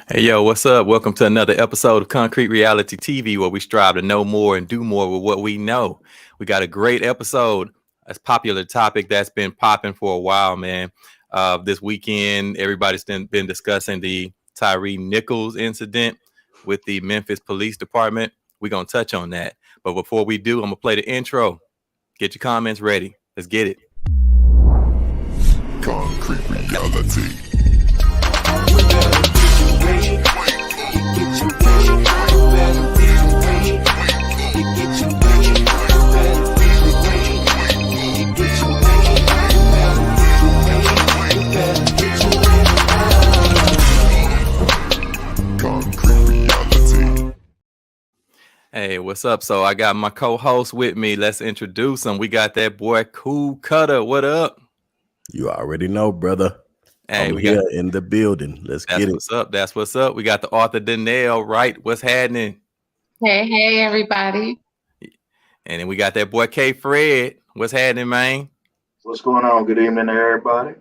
Hey, yo, what's up? Welcome to another episode of Concrete Reality TV, where we strive to know more and do more with what we know. We got a great episode. That's a popular topic that's been popping for a while, man. This weekend, everybody's been discussing the Tyree Nichols incident with the Memphis Police Department. We're going to touch on that. But before we do, I'm going to play the intro. Get your comments ready. Let's get it. Concrete Reality. Hey, what's up? So I got my co-host with me. Let's introduce him. We got that boy Cool Cutter. What up? You already know, brother. Hey, I'm here in the building. Let's get it. That's what's up. That's what's up. We got the author Danelle, right? What's happening? Hey, everybody. And then we got that boy K Fred. What's happening, man? What's going on? Good evening to everybody.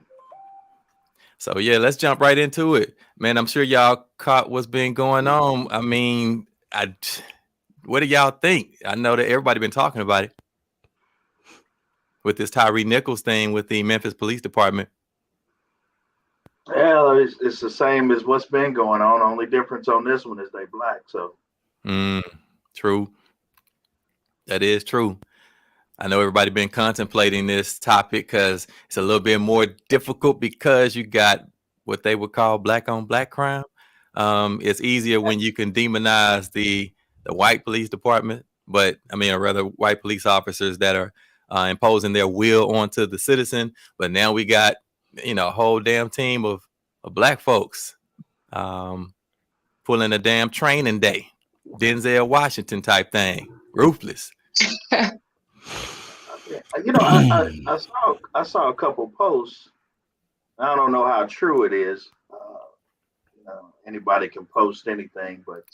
So yeah, let's jump right into it. Man, I'm sure y'all caught what's been going on. I mean, what do y'all think? I know that everybody been talking about it with this Tyree Nichols thing with the Memphis Police Department. Yeah, it's the same as what's been going on. Only difference on this one is they black. So, true. That is true. I know everybody been contemplating this topic because it's a little bit more difficult because you got what they would call black on black crime. It's easier when you can demonize the white police department, or rather white police officers that are imposing their will onto the citizen. But now we got, a whole damn team of black folks pulling a damn training day, Denzel Washington type thing, ruthless. I saw a couple posts. I don't know how true it is. Anybody can post anything, but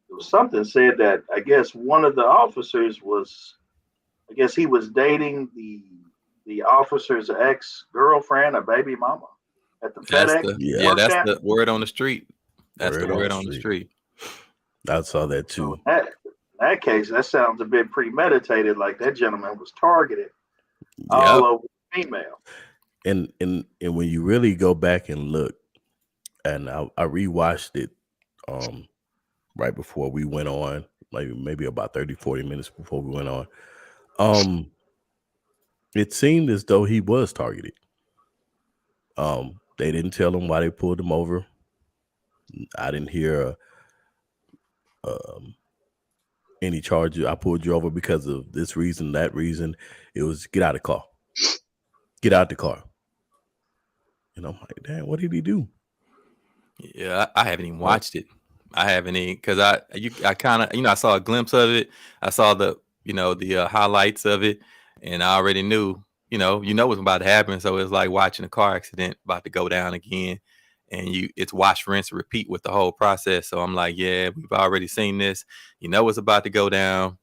there was something said that I guess one of the officers he was dating the officer's ex-girlfriend or baby mama at the FedEx. That's the word on the street. That's the word on the street. I saw that too. In that case, that sounds a bit premeditated, like that gentleman was targeted all over female. And when you really go back and look, and I rewatched it right before we went on, maybe about 30-40 minutes before we went on. It seemed as though he was targeted. They didn't tell him why they pulled him over. I didn't hear any charges. I pulled you over because of this reason, that reason. It was get out of the car. Get out the car. And I'm like, damn, what did he do? Yeah, I haven't even watched it. I haven't even, because I kind of, I saw a glimpse of it. I saw the highlights of it, and I already knew, what's about to happen. So it's like watching a car accident about to go down again, and it's wash, rinse, repeat with the whole process. So I'm like, yeah, we've already seen this. What's about to go down.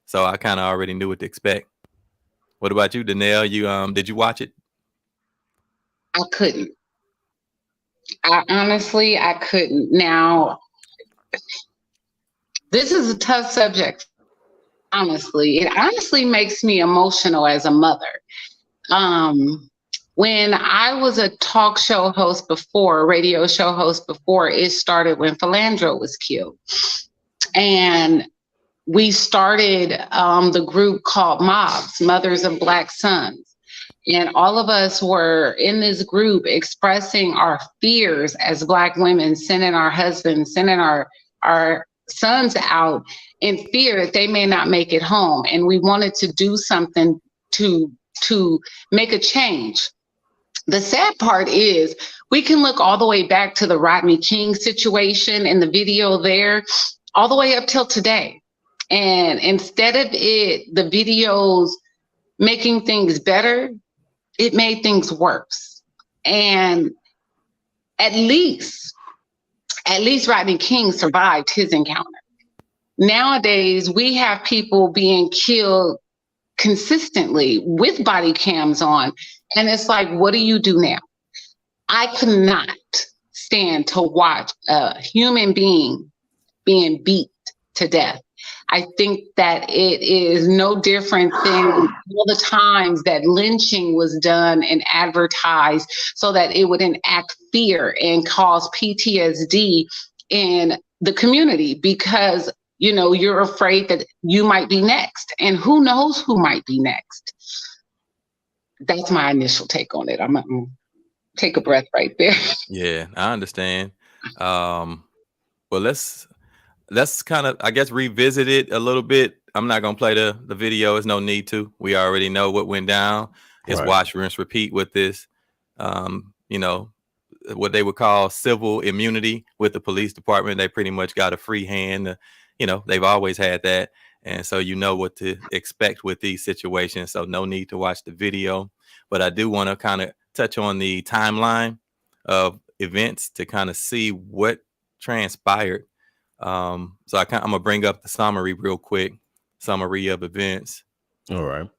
So I kind of already knew what to expect. What about you, Danelle? Did you watch it? I couldn't. I couldn't. Now, this is a tough subject. Honestly, it honestly makes me emotional as a mother. When I was a talk show host before, a radio show host before, it started when Philandro was killed. And we started the group called MOBS, Mothers of Black Sons. And all of us were in this group expressing our fears as Black women, sending our husbands, sending our sons out in fear that they may not make it home. And we wanted to do something to make a change. The sad part is we can look all the way back to the Rodney King situation in the video there, all the way up till today. And instead of the videos making things better, it made things worse. And at least Rodney King survived his encounter. Nowadays, we have people being killed consistently with body cams on. And it's like, what do you do now? I could not stand to watch a human being being beat to death. I think that it is no different than all the times that lynching was done and advertised so that it would enact fear and cause PTSD in the community, because, you know, you're afraid that you might be next, and who knows who might be next. That's my initial take on it. I'm gonna take a breath right there. Yeah, I understand. Well, let's kind of, I guess, revisit it a little bit. I'm not gonna play the video. There's no need to. We already know what went down. It's Right. watch, rinse, repeat with this. You know, what they would call civil immunity with the police department. They pretty much got a free hand. You know, they've always had that. And so you know what to expect with these situations. So no need to watch the video. But I do want to kind of touch on the timeline of events to kind of see what transpired. So I'm gonna bring up the summary real quick. Summary of events. All right.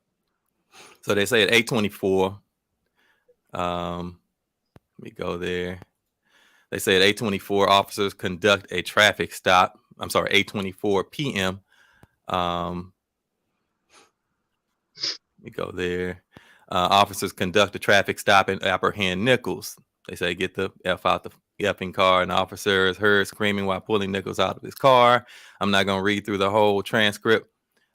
So they say at 8:24. Let me go there. They say at 8:24, officers conduct a traffic stop. I'm sorry, 8:24 p.m. Let me go there. Officers conduct a traffic stop and apprehend Nichols. They say get the F out the effing car. An officer is heard screaming while pulling Nichols out of his car. I'm not going to read through the whole transcript.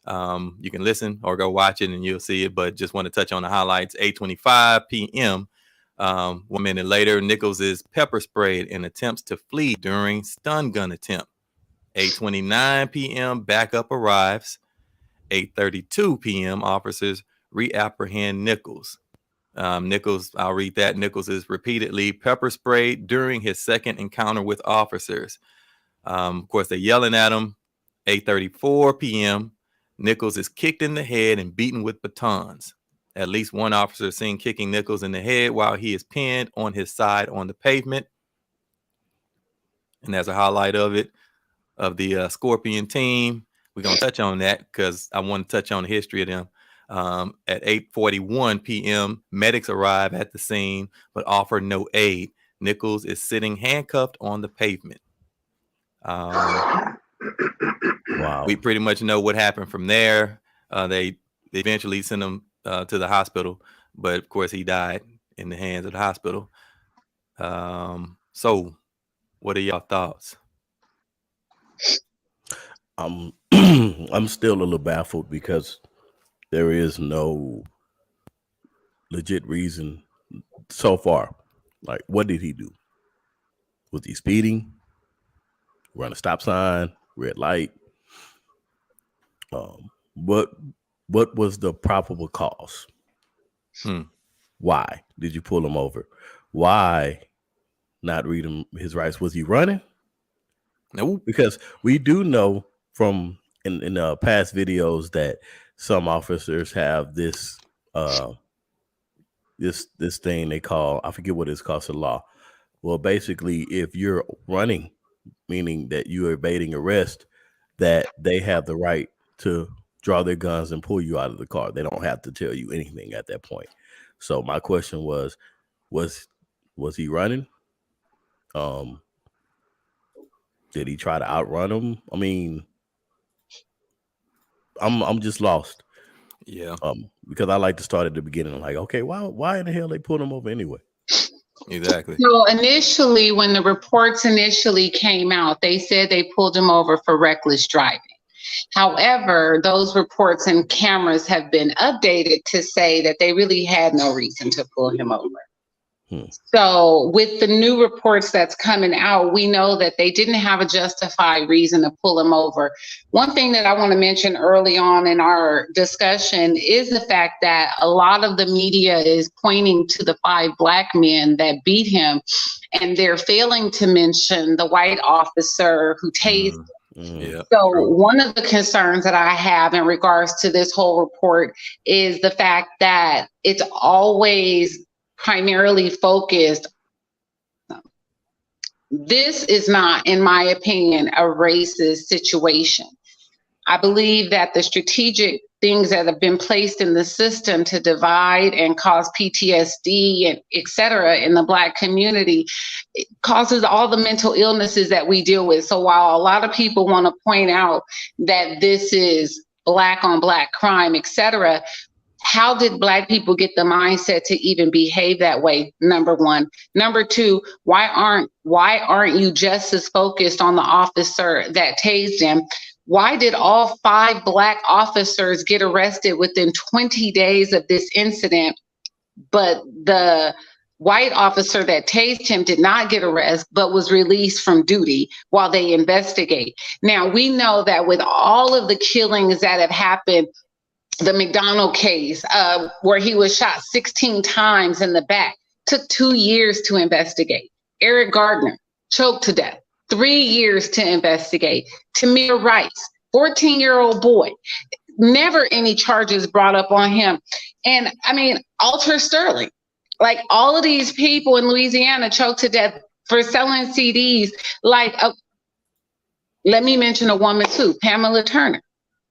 You can listen or go watch it and you'll see it, but just want to touch on the highlights. 8:25 p.m. 1 minute later, Nichols is pepper sprayed and attempts to flee during stun gun attempt. 8:29 p.m. backup arrives. 8:32 p.m. officers reapprehend Nichols. Nichols, I'll read that. Nichols is repeatedly pepper sprayed during his second encounter with officers. Of course, they're yelling at him. 8:34 p.m. Nichols is kicked in the head and beaten with batons. At least one officer is seen kicking Nichols in the head while he is pinned on his side on the pavement. And there's a highlight of it, of the Scorpion team. We're going to touch on that because I want to touch on the history of them. At 8:41 p.m., medics arrive at the scene but offer no aid. Nichols is sitting handcuffed on the pavement. Wow. We pretty much know what happened from there. They eventually sent him to the hospital, but of course he died in the hands of the hospital. So what are y'all thoughts? I'm still a little baffled because there is no legit reason so far. Like, what did he do? Was he speeding? Run a stop sign? Red light? What was the probable cause? Why did you pull him over? Why not read him his rights? Was he running? No, Because we do know from in past videos that some officers have this this thing they call, I forget what it's called, the law. Well, basically, if you're running, meaning that you are evading arrest, that they have the right to draw their guns and pull you out of the car. They don't have to tell you anything at that point. So my question was he running? Did he try to outrun him? I mean, I'm just lost. yeah, Because I like to start at the beginning. I'm like, okay, why in the hell they pulled him over anyway? exactly. So initially, when the reports initially came out, they said they pulled him over for reckless driving. However, those reports and cameras have been updated to say that they really had no reason to pull him over. So with the new reports that's coming out, we know that they didn't have a justified reason to pull him over. One thing that I want to mention early on in our discussion is the fact that a lot of the media is pointing to the 5 Black men that beat him, and they're failing to mention the white officer who tased him. Yeah. So one of the concerns that I have in regards to this whole report is the fact that it's always primarily focused. This is not, in my opinion, a racist situation. I believe that the strategic things that have been placed in the system to divide and cause PTSD and et cetera in the Black community, it causes all the mental illnesses that we deal with. So while a lot of people want to point out that this is Black on Black crime, et cetera, how did Black people get the mindset to even behave that way? Number one. Number two, why aren't you just as focused on the officer that tased him? Why did all 5 Black officers get arrested within 20 days of this incident, but the white officer that tased him did not get arrested, but was released from duty while they investigate? Now, we know that with all of the killings that have happened, the McDonald case, where he was shot 16 times in the back, took 2 years to investigate. Eric Gardner, choked to death, 3 years to investigate. Tamir Rice, 14-year-old boy, never any charges brought up on him. And I mean, Alter Sterling, like all of these people in Louisiana choked to death for selling CDs. Like, let me mention a woman too, Pamela Turner.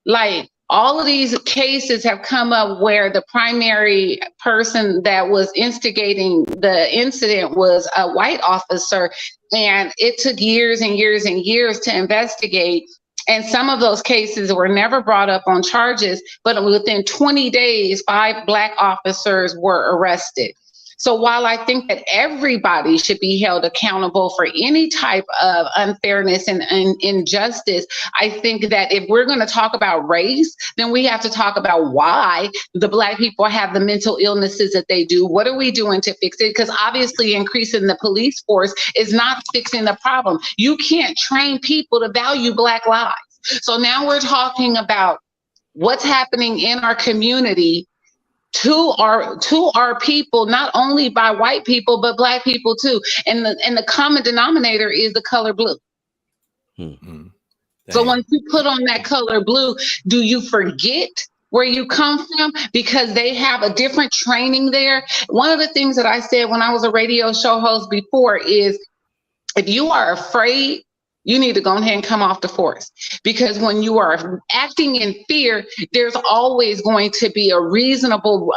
Like, all of these cases have come up where the primary person that was instigating the incident was a white officer, and it took years and years and years to investigate. And some of those cases were never brought up on charges, but within 20 days, 5 Black officers were arrested. So while I think that everybody should be held accountable for any type of unfairness and injustice, I think that if we're going to talk about race, then we have to talk about why the Black people have the mental illnesses that they do. What are we doing to fix it? Because obviously increasing the police force is not fixing the problem. You can't train people to value Black lives. So now we're talking about what's happening in our community to our people, not only by white people, but Black people too. And the common denominator is the color blue. Mm-hmm. So once you put on that color blue, do you forget where you come from because they have a different training there? One of the things that I said when I was a radio show host before is, if you are afraid, you need to go ahead and come off the force, because when you are acting in fear, there's always going to be a reasonable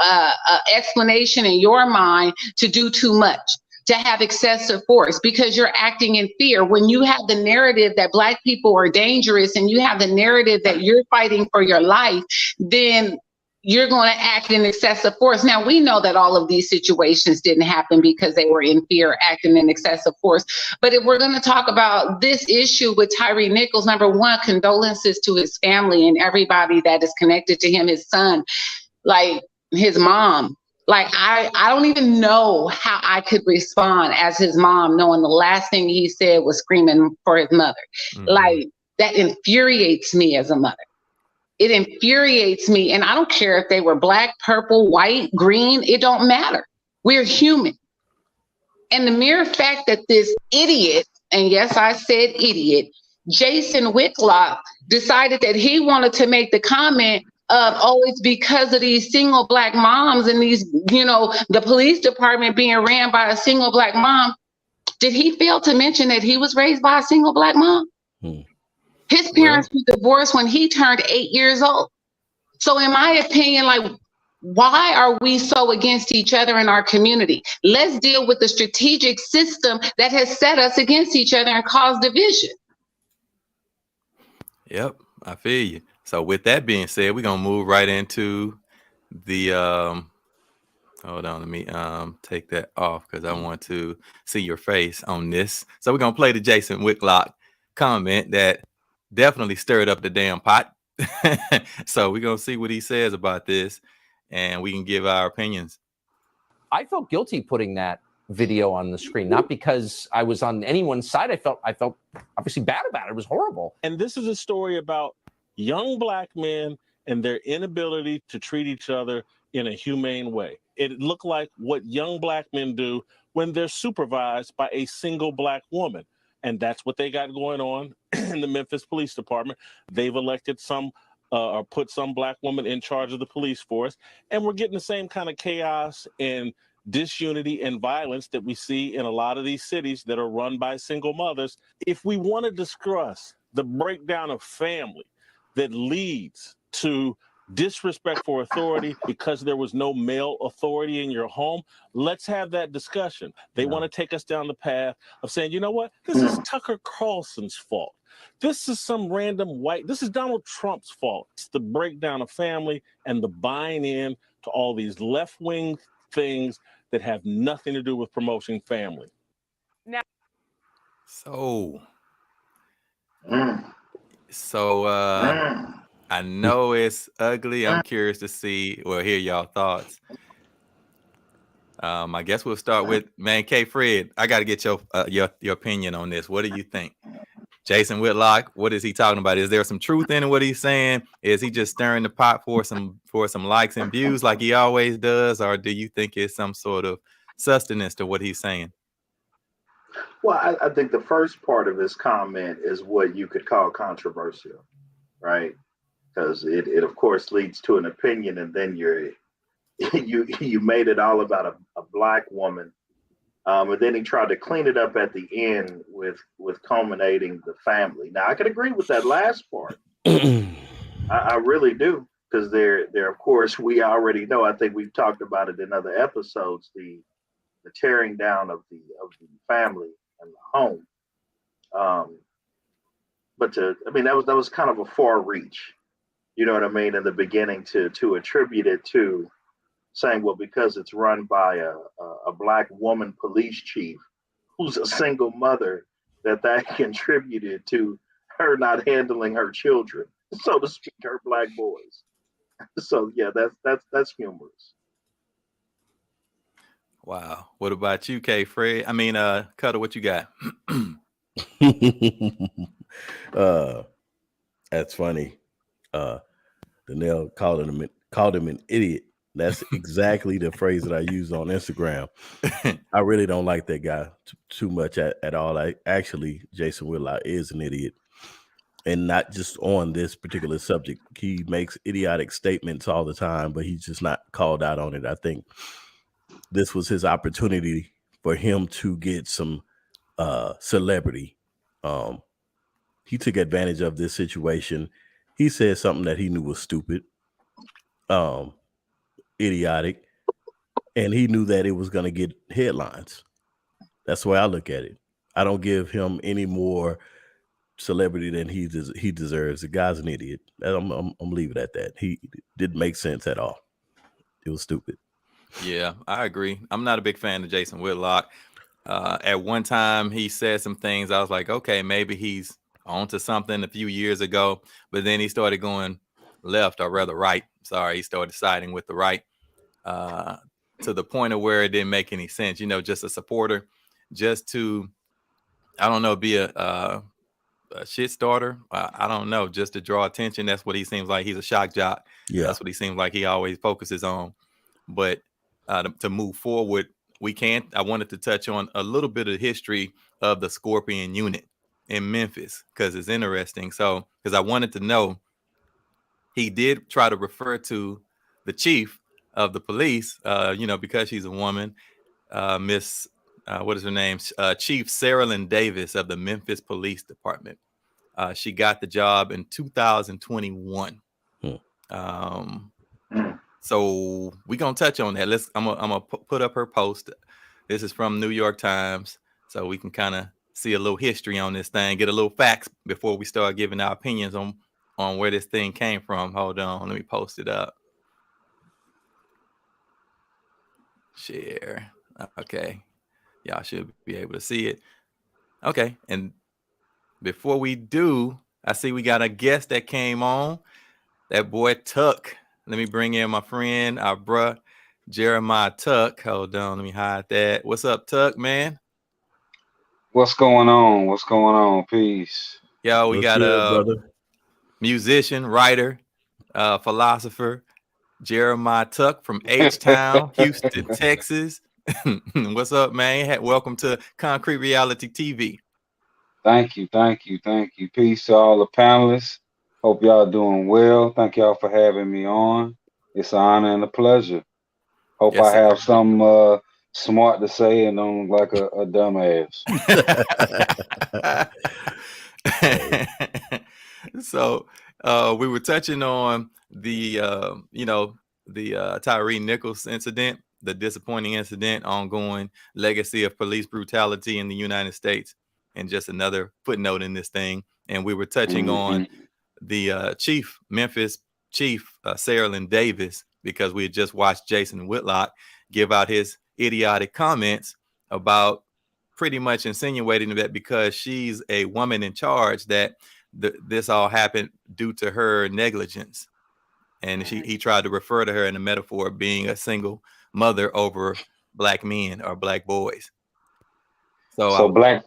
explanation in your mind to do too much, to have excessive force, because you're acting in fear. When you have the narrative that Black people are dangerous and you have the narrative that you're fighting for your life, then you're going to act in excessive force. Now, we know that all of these situations didn't happen because they were in fear, acting in excessive force. But if we're going to talk about this issue with Tyre Nichols, number one, condolences to his family and everybody that is connected to him, his son, like his mom. Like, I don't even know how I could respond as his mom, knowing the last thing he said was screaming for his mother. Mm-hmm. Like, that infuriates me as a mother. It infuriates me. And I don't care if they were Black, purple, white, green, it don't matter. We're human. And the mere fact that this idiot, and yes, I said idiot, Jason Whitlock, decided that he wanted to make the comment of, oh, it's because of these single Black moms and these, the police department being ran by a single Black mom. Did he fail to mention that he was raised by a single Black mom? His parents were divorced when he turned 8 years old. So in my opinion, like, why are we so against each other in our community? Let's deal with the strategic system that has set us against each other and caused division. Yep, I feel you. So with that being said, we're going to move right into the, hold on, let me take that off because I want to see your face on this. So we're going to play the Jason Whitlock comment that definitely stirred up the damn pot. So we're going to see what he says about this and we can give our opinions. I felt guilty putting that video on the screen, not because I was on anyone's side. I felt obviously bad about it. It was horrible. And this is a story about young Black men and their inability to treat each other in a humane way. It looked like what young Black men do when they're supervised by a single Black woman. And that's what they got going on in the Memphis Police Department. They've elected some or put some Black woman in charge of the police force. And we're getting the same kind of chaos and disunity and violence that we see in a lot of these cities that are run by single mothers. If we want to discuss the breakdown of family that leads to disrespect for authority because there was no male authority in your home. Let's have that discussion. They want to take us down the path of saying, you know what? This is Tucker Carlson's fault. This is some random white, this is Donald Trump's fault. It's the breakdown of family and the buying in to all these left-wing things that have nothing to do with promoting family. So I know it's ugly. I'm curious to see or hear y'all thoughts. I guess we'll start with K. Fred. I got to get your opinion on this. What do you think? Jason Whitlock, what is he talking about? Is there some truth in what he's saying? Is he just stirring the pot for some likes and views like he always does, or do you think it's some sort of sustenance to what he's saying? Well, I think the first part of his comment is what you could call controversial, right? Because it of course leads to an opinion, and then you made it all about a black woman. And then he tried to clean it up at the end with culminating the family. Now, I can agree with that last part. I really do, because there, of course, we already know. I think we've talked about it in other episodes. The tearing down of the family and the home. But that was kind of a far reach. You know what I mean? In the beginning, to attribute it to saying, well, because it's run by a black woman police chief who's a single mother, that contributed to her not handling her children, so to speak, her black boys. So yeah, that's humorous. Wow. What about you, K. Fred? Cutter, what you got? That's funny. Donnell called him an idiot. That's exactly the phrase that I use on Instagram. I really don't like that guy too much at all. Jason Whitlock is an idiot, and not just on this particular subject. He makes idiotic statements all the time, but he's just not called out on it. I think this was his opportunity for him to get some celebrity. He took advantage of this situation. He said something that he knew was stupid. Idiotic, and he knew that it was going to get headlines. That's the way I look at it. I don't give him any more celebrity than he deserves. The guy's an idiot. I'm leave it at that. He didn't make sense at all. It was stupid. Yeah, I agree. I'm not a big fan of Jason Whitlock. At one time, he said some things. I was like, okay, maybe he's onto something a few years ago, but then he started going left, or rather right. Sorry, he started siding with the right to the point of where it didn't make any sense. Just a supporter, just to, I don't know, be a shit starter. I don't know, just to draw attention. That's what he seems like. He's a shock jock. Yeah, that's what he seems like he always focuses on. But to move forward, I wanted to touch on a little bit of the history of the Scorpion unit in Memphis, because it's interesting. So, because I wanted to know, he did try to refer to the chief of the police, because she's a woman, Miss, what is her name? Chief Sarah Lynn Davis of the Memphis Police Department. She got the job in 2021. So we're going to touch on that. I'm gonna put up her post. This is from New York Times, so we can kind of see a little history on this thing, get a little facts before we start giving our opinions on where this thing came from. Hold on, let me post it up. Share. Okay, y'all should be able to see it. Okay, and before we do, I see we got a guest that came on. That boy Tuck. Let me bring in my friend, our bruh, Jeremiah Tuck. Hold on, let me hide that. What's up, Tuck, man? What's going on? Peace. Yo, we got a musician, writer, philosopher, Jeremiah Tuck from H-Town, Houston, Texas. What's up, man? Welcome to Concrete Reality TV. Thank you. Peace to all the panelists. Hope y'all doing well. Thank y'all for having me on. It's an honor and a pleasure. Hope I have some smart to say and don't look like a dumbass. So we were touching on the Tyree Nichols incident, the disappointing incident, ongoing legacy of police brutality in the United States, and just another footnote in this thing. And we were touching on the Memphis chief, Saralyn Davis, because we had just watched Jason Whitlock give out his idiotic comments about pretty much insinuating that because she's a woman in charge that this all happened due to her negligence. And he tried to refer to her in the metaphor of being a single mother over black men or black boys. So black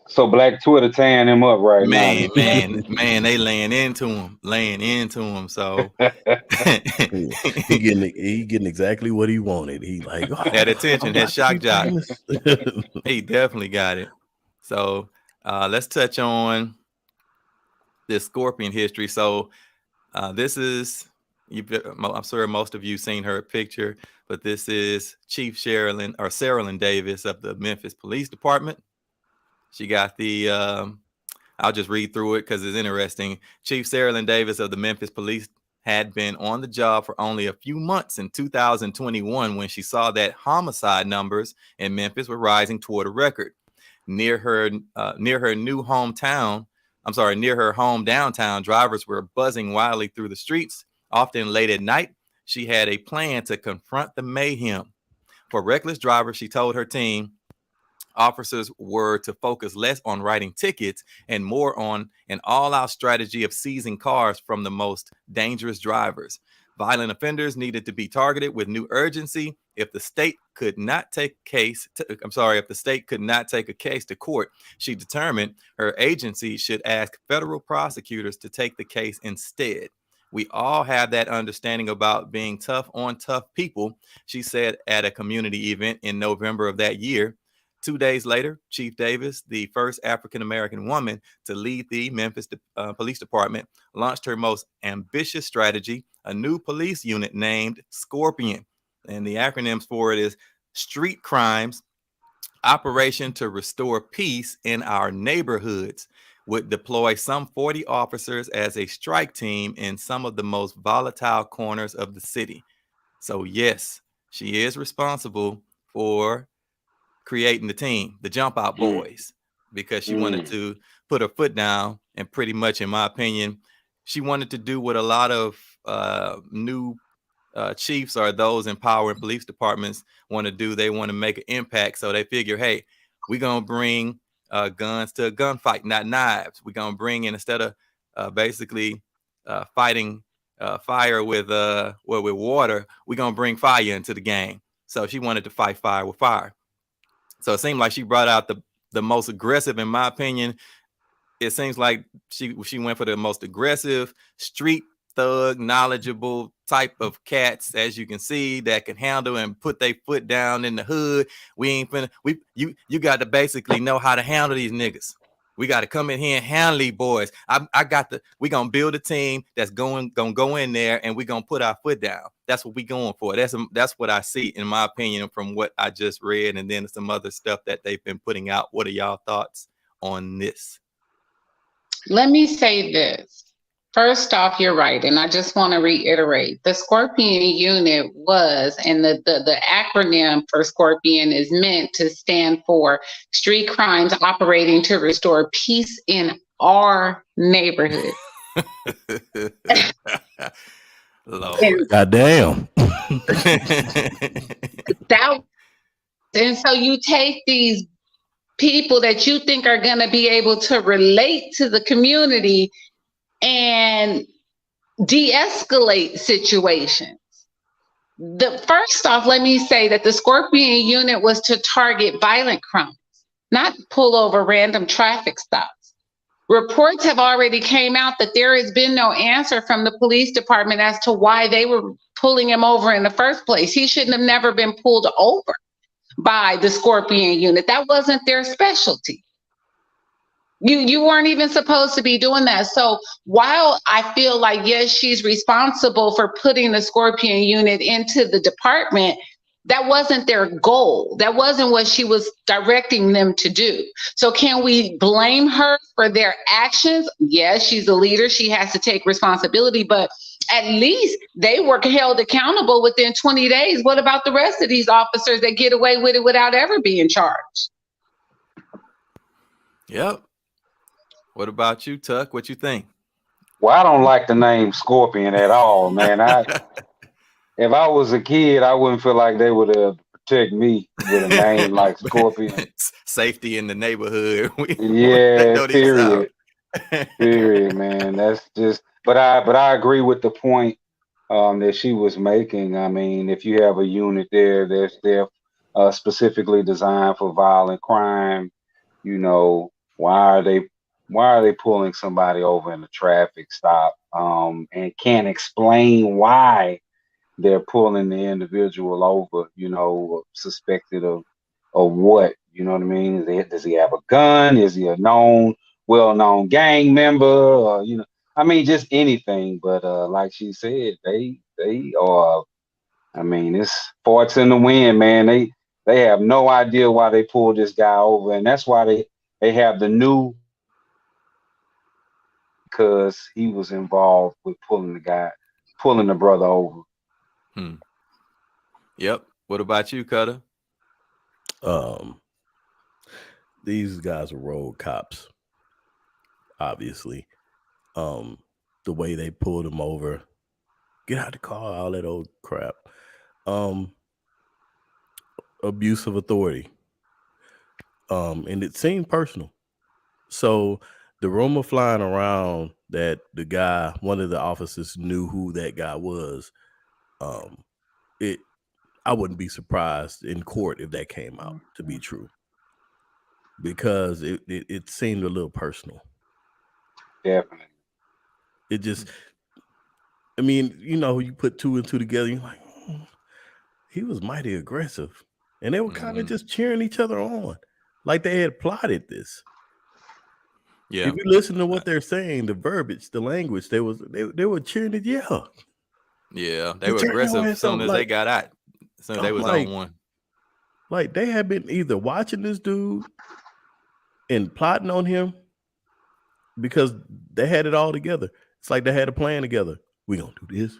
Twitter tearing him up right now. Man, they laying into him. So he getting exactly what he wanted. He like that attention, that shock jock. He definitely got it. So let's touch on this Scorpion history. So this is, I'm sure most of you seen her picture, but this is Chief Saralyn Davis of the Memphis Police Department. She got the, I'll just read through it because it's interesting. Chief Saralyn Davis of the Memphis Police had been on the job for only a few months in 2021 when she saw that homicide numbers in Memphis were rising toward a record. Near her home downtown, drivers were buzzing wildly through the streets, often late at night. She had a plan to confront the mayhem. For reckless drivers, she told her team, officers were to focus less on writing tickets and more on an all-out strategy of seizing cars from the most dangerous drivers. Violent offenders needed to be targeted with new urgency. If the state could not take a case to court, she determined her agency should ask federal prosecutors to take the case instead. We all have that understanding about being tough on tough people, she said at a community event in November of that year. 2 days later, Chief Davis, the first African-American woman to lead the Memphis Police Department, launched her most ambitious strategy, a new police unit named Scorpion. And the acronyms for it is Street Crimes Operation to Restore Peace in Our Neighborhoods, would deploy some 40 officers as a strike team in some of the most volatile corners of the city. So yes, she is responsible for creating the team, the Jump Out Boys, because she wanted to put her foot down, and pretty much, in my opinion, she wanted to do what a lot of new chiefs or those in power in police departments want to do. They want to make an impact, so they figure, hey, we're gonna bring guns to a gunfight, not knives. We're gonna bring in, instead of basically fighting fire with water, we're gonna bring fire into the game. So she wanted to fight fire with fire. So it seemed like she brought out the most aggressive, in my opinion. It seems like she went for the most aggressive, street thug, knowledgeable type of cats, as you can see, that can handle and put their foot down in the hood. You got to basically know how to handle these niggas. We got to come in here and handle these boys. We gonna build a team that's gonna go in there, and we gonna put our foot down. That's what we going for. That's what I see, in my opinion, from what I just read, and then some other stuff that they've been putting out. What are y'all thoughts on this? Let me say this. First off, you're right, and I just want to reiterate, the Scorpion unit was, and the acronym for Scorpion is meant to stand for Street Crimes Operating to Restore Peace in Our Neighborhood. Lord. Goddamn. And so you take these people that you think are going to be able to relate to the community and de-escalate situations. First off, let me say that the Scorpion unit was to target violent crimes, not pull over random traffic stops. Reports have already came out that there has been no answer from the police department as to why they were pulling him over in the first place. He shouldn't have never been pulled over by the Scorpion unit. That wasn't their specialty. You weren't even supposed to be doing that. So while I feel like, yes, she's responsible for putting the Scorpion unit into the department, That wasn't their goal. That wasn't what she was directing them to do. So can we blame her for their actions? Yes, she's a leader. She has to take responsibility, but at least they were held accountable within 20 days. What about the rest of these officers that get away with it without ever being charged? Yep. What about you, Tuck? What you think? Well, I don't like the name Scorpion at all, man. If I was a kid, I wouldn't feel like they would protect me with a name like Scorpion. Safety in the neighborhood. Yeah, period. Period, man. That's just. But I agree with the point that she was making. I mean, if you have a unit there, they're specifically designed for violent crime. You know, why are they pulling somebody over in a traffic stop and can't explain why they're pulling the individual over, you know, suspected of what, you know what I mean? Does he have a gun? Is he a well-known gang member? Or, you know, I mean, just anything. But like she said, they are, I mean, it's forts in the wind, man. They have no idea why they pulled this guy over. And that's why they have the new, because he was involved with pulling the brother over. Yep. What about you, Cutter? These guys are road cops, obviously. The way they pulled him over, get out the car, all that old crap. Abuse of authority. And it seemed personal. So the rumor flying around that the guy, one of the officers, knew who that guy was. I wouldn't be surprised in court if that came out to be true, because it seemed a little personal. Definitely. It just, I mean, you know, you put two and two together, you're like, he was mighty aggressive, and they were kind of just cheering each other on, like they had plotted this. Yeah. If you listen to what they're saying, the verbiage, the language, they were cheering it. Yeah. Yeah, they were aggressive as soon as they got out. So they was on one. Like they had been either watching this dude and plotting on him, because they had it all together. It's like they had a plan together. We're going to do this,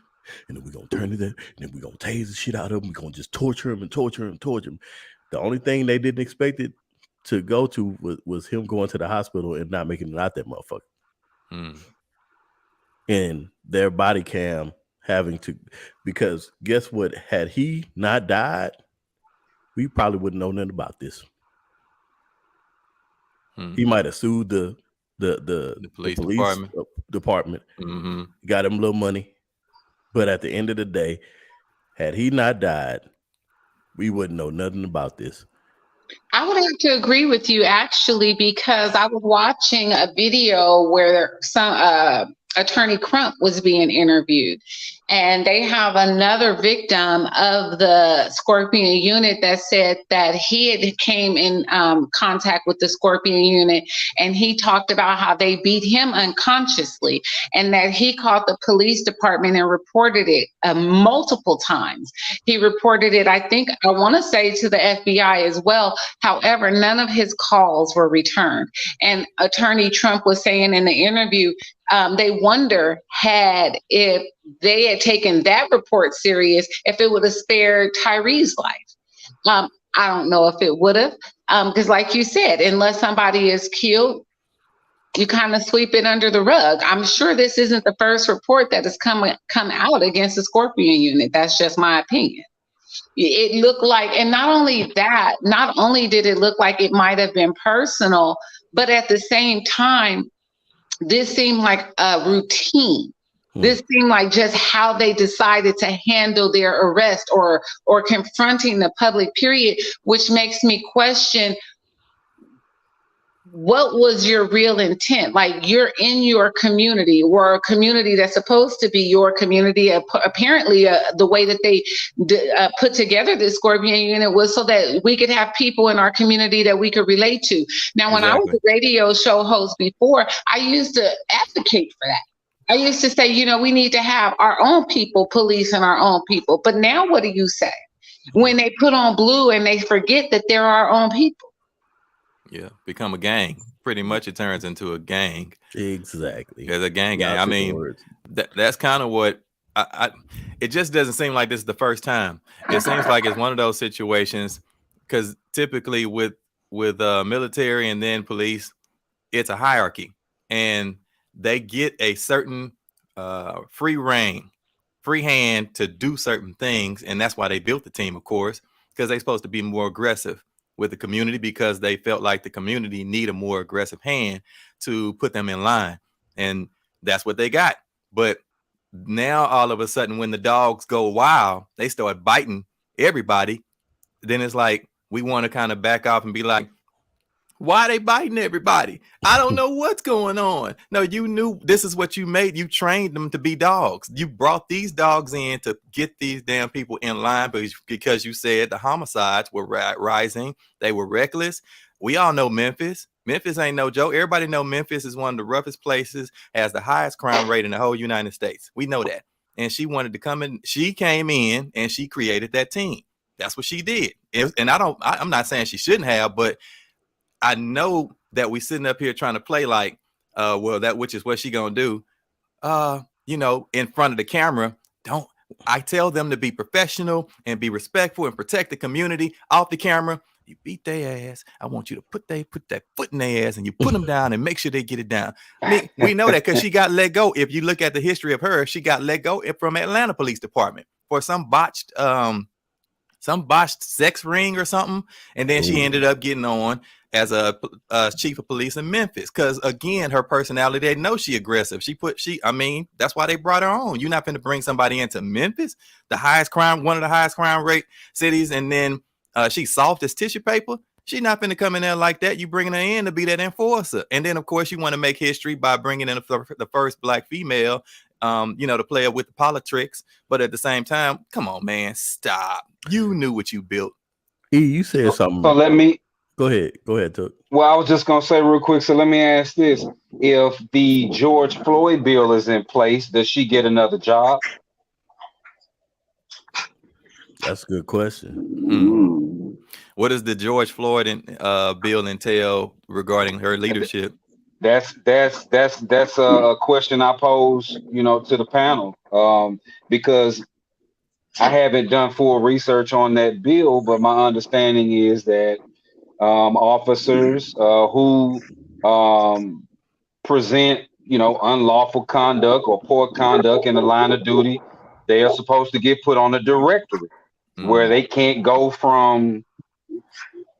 and then we're going to turn to that, and then we're going to tase the shit out of him. We're going to just torture him and torture him and torture him. The only thing they didn't expect it to go to was him going to the hospital and not making it out that motherfucker. And their body cam having to, because guess what? Had he not died, we probably wouldn't know nothing about this. He might have sued the police department, got him a little money, but at the end of the day, had he not died, we wouldn't know nothing about this. I would have to agree with you, actually, because I was watching a video where some Attorney Crump was being interviewed, and they have another victim of the Scorpion unit that said that he had came in contact with the Scorpion unit, and he talked about how they beat him unconsciously, and that he called the police department and reported it multiple times. He reported it, I think, I want to say, to the FBI as well. However, none of his calls were returned. And Attorney Trump was saying in the interview, they wonder if they had taken that report serious, if it would have spared Tyree's life. I don't know if it would have, because like you said, unless somebody is killed, you kind of sweep it under the rug. I'm sure this isn't the first report that has come out against the Scorpion unit. That's just my opinion. It looked like, and not only did it look like it might have been personal, but at the same time, this seemed like a routine. This seemed like just how they decided to handle their arrest or confronting the public, period, which makes me question, what was your real intent? Like, you're in your community, or a community that's supposed to be your community. Apparently, the way that they put together this Scorpion unit was so that we could have people in our community that we could relate to. Now, when I was a radio show host before, I used to advocate for that. I used to say, we need to have our own people policing our own people. But now what do you say? when they put on blue and they forget that they're our own people. Yeah, become a gang. Pretty much, it turns into a gang. Exactly. There's a gang. Y'all I took the mean, words. that's kind of what I. It just doesn't seem like this is the first time. It seems like it's one of those situations because typically with military and then police, it's a hierarchy, and they get a certain free reign, free hand to do certain things, and that's why they built the team, of course, because they're supposed to be more aggressive with the community because they felt like the community need a more aggressive hand to put them in line, and that's what they got. But now all of a sudden, when the dogs go wild, they start biting everybody. Then it's like we want to kind of back off and be like, why are they biting everybody? I don't know what's going on. No, you knew this is what you made. You trained them to be dogs. You brought these dogs in to get these damn people in line because you said the homicides were rising. They were reckless. We all know Memphis. Memphis ain't no joke. Everybody know Memphis is one of the roughest places, has the highest crime rate in the whole United States. We know that. And she wanted to come in. She came in and she created that team. That's what she did. And I'm not saying she shouldn't have, but I know that we sitting up here trying to play like, well, that which is what she gonna do, in front of the camera. I tell them to be professional and be respectful and protect the community. Off the camera, you beat their ass. I want you to put that foot in their ass and you put them down and make sure they get it down. We know that because she got let go. If you look at the history of her, she got let go from Atlanta Police Department for some botched sex ring or something, and then she ended up getting on as a chief of police in Memphis because again her personality, they know she aggressive. That's why they brought her on. You're not going to bring somebody into Memphis, one of the highest crime rate cities, and then she's soft as tissue paper. She's not going to come in there like that. You bringing her in to be that enforcer, and then of course you want to make history by bringing in the first Black female to play with the politics. But at the same time, come on, man, stop. You knew what you built. You said something. So let me go ahead, Took. Well, I was just gonna say real quick. So let me ask this: if the George Floyd bill is in place, does she get another job? That's a good question. What does the George Floyd bill entail regarding her leadership? That's a question I pose, to the panel, because I haven't done full research on that bill, but my understanding is that officers who present, unlawful conduct or poor conduct in the line of duty, they are supposed to get put on a directory where they can't go from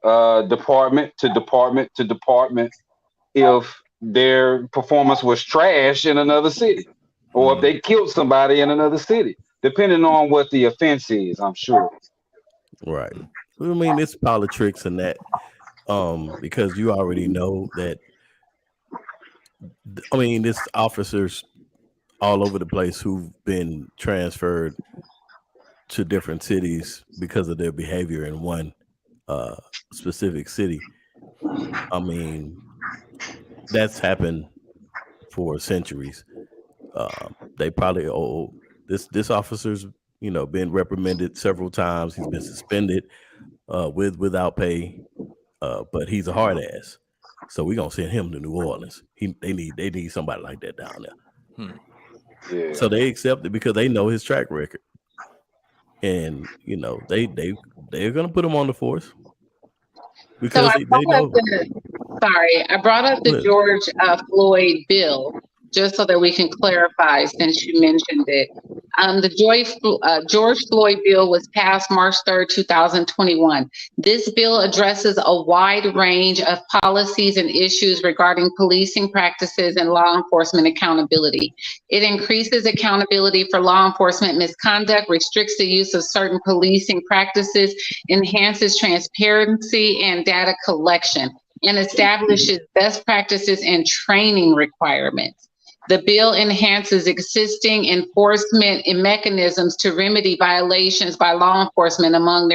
department to department to department if their performance was trash in another city or if they killed somebody in another city, depending on what the offense is, I'm sure. Right. I mean, it's politics and that, because you already know that. I mean, there's officers all over the place who've been transferred to different cities because of their behavior in one specific city. I mean, that's happened for centuries. They probably this officer's been reprimanded several times. He's been suspended without pay, but he's a hard ass. So we're gonna send him to New Orleans. They need somebody like that down there. Yeah. So they accept it because they know his track record, and they're gonna put him on the force because they know. I brought up the George Floyd bill just so that we can clarify since you mentioned it. The George Floyd bill was passed March 3rd, 2021. This bill addresses a wide range of policies and issues regarding policing practices and law enforcement accountability. It increases accountability for law enforcement misconduct, restricts the use of certain policing practices, enhances transparency and data collection, and establishes best practices and training requirements. The bill enhances existing enforcement mechanisms to remedy violations by law enforcement, among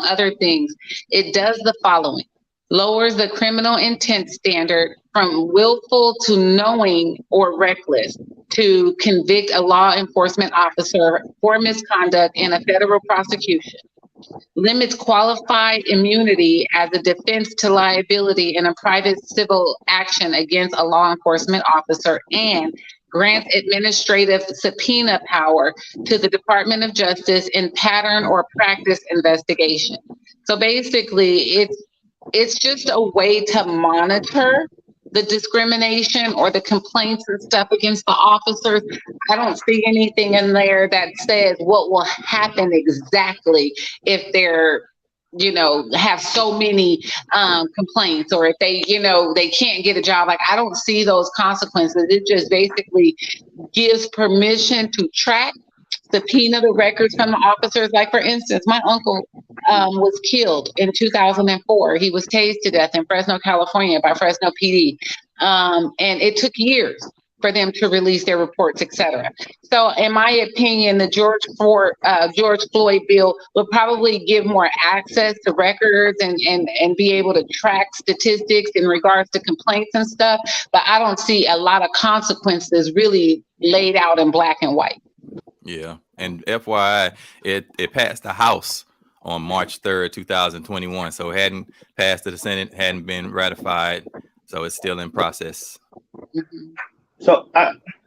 other things. It does the following: lowers the criminal intent standard from willful to knowing or reckless to convict a law enforcement officer for misconduct in a federal prosecution. limits qualified immunity as a defense to liability in a private civil action against a law enforcement officer, and grants administrative subpoena power to the Department of Justice in pattern or practice investigation. So basically, it's just a way to monitor the discrimination or the complaints and stuff against the officers. I don't see anything in there that says what will happen exactly if they're, have so many complaints, or if they, they can't get a job. Like, I don't see those consequences. It just basically gives permission to track, subpoena the records from the officers. Like, for instance, my uncle was killed in 2004. He was tased to death in Fresno, California by Fresno PD. And it took years for them to release their reports, etc. So in my opinion, the George Floyd bill will probably give more access to records and be able to track statistics in regards to complaints and stuff. But I don't see a lot of consequences really laid out in black and white. Yeah. And FYI, it passed the House on March 3rd, 2021. So it hadn't passed to the Senate, hadn't been ratified. So it's still in process. Mm-hmm. So,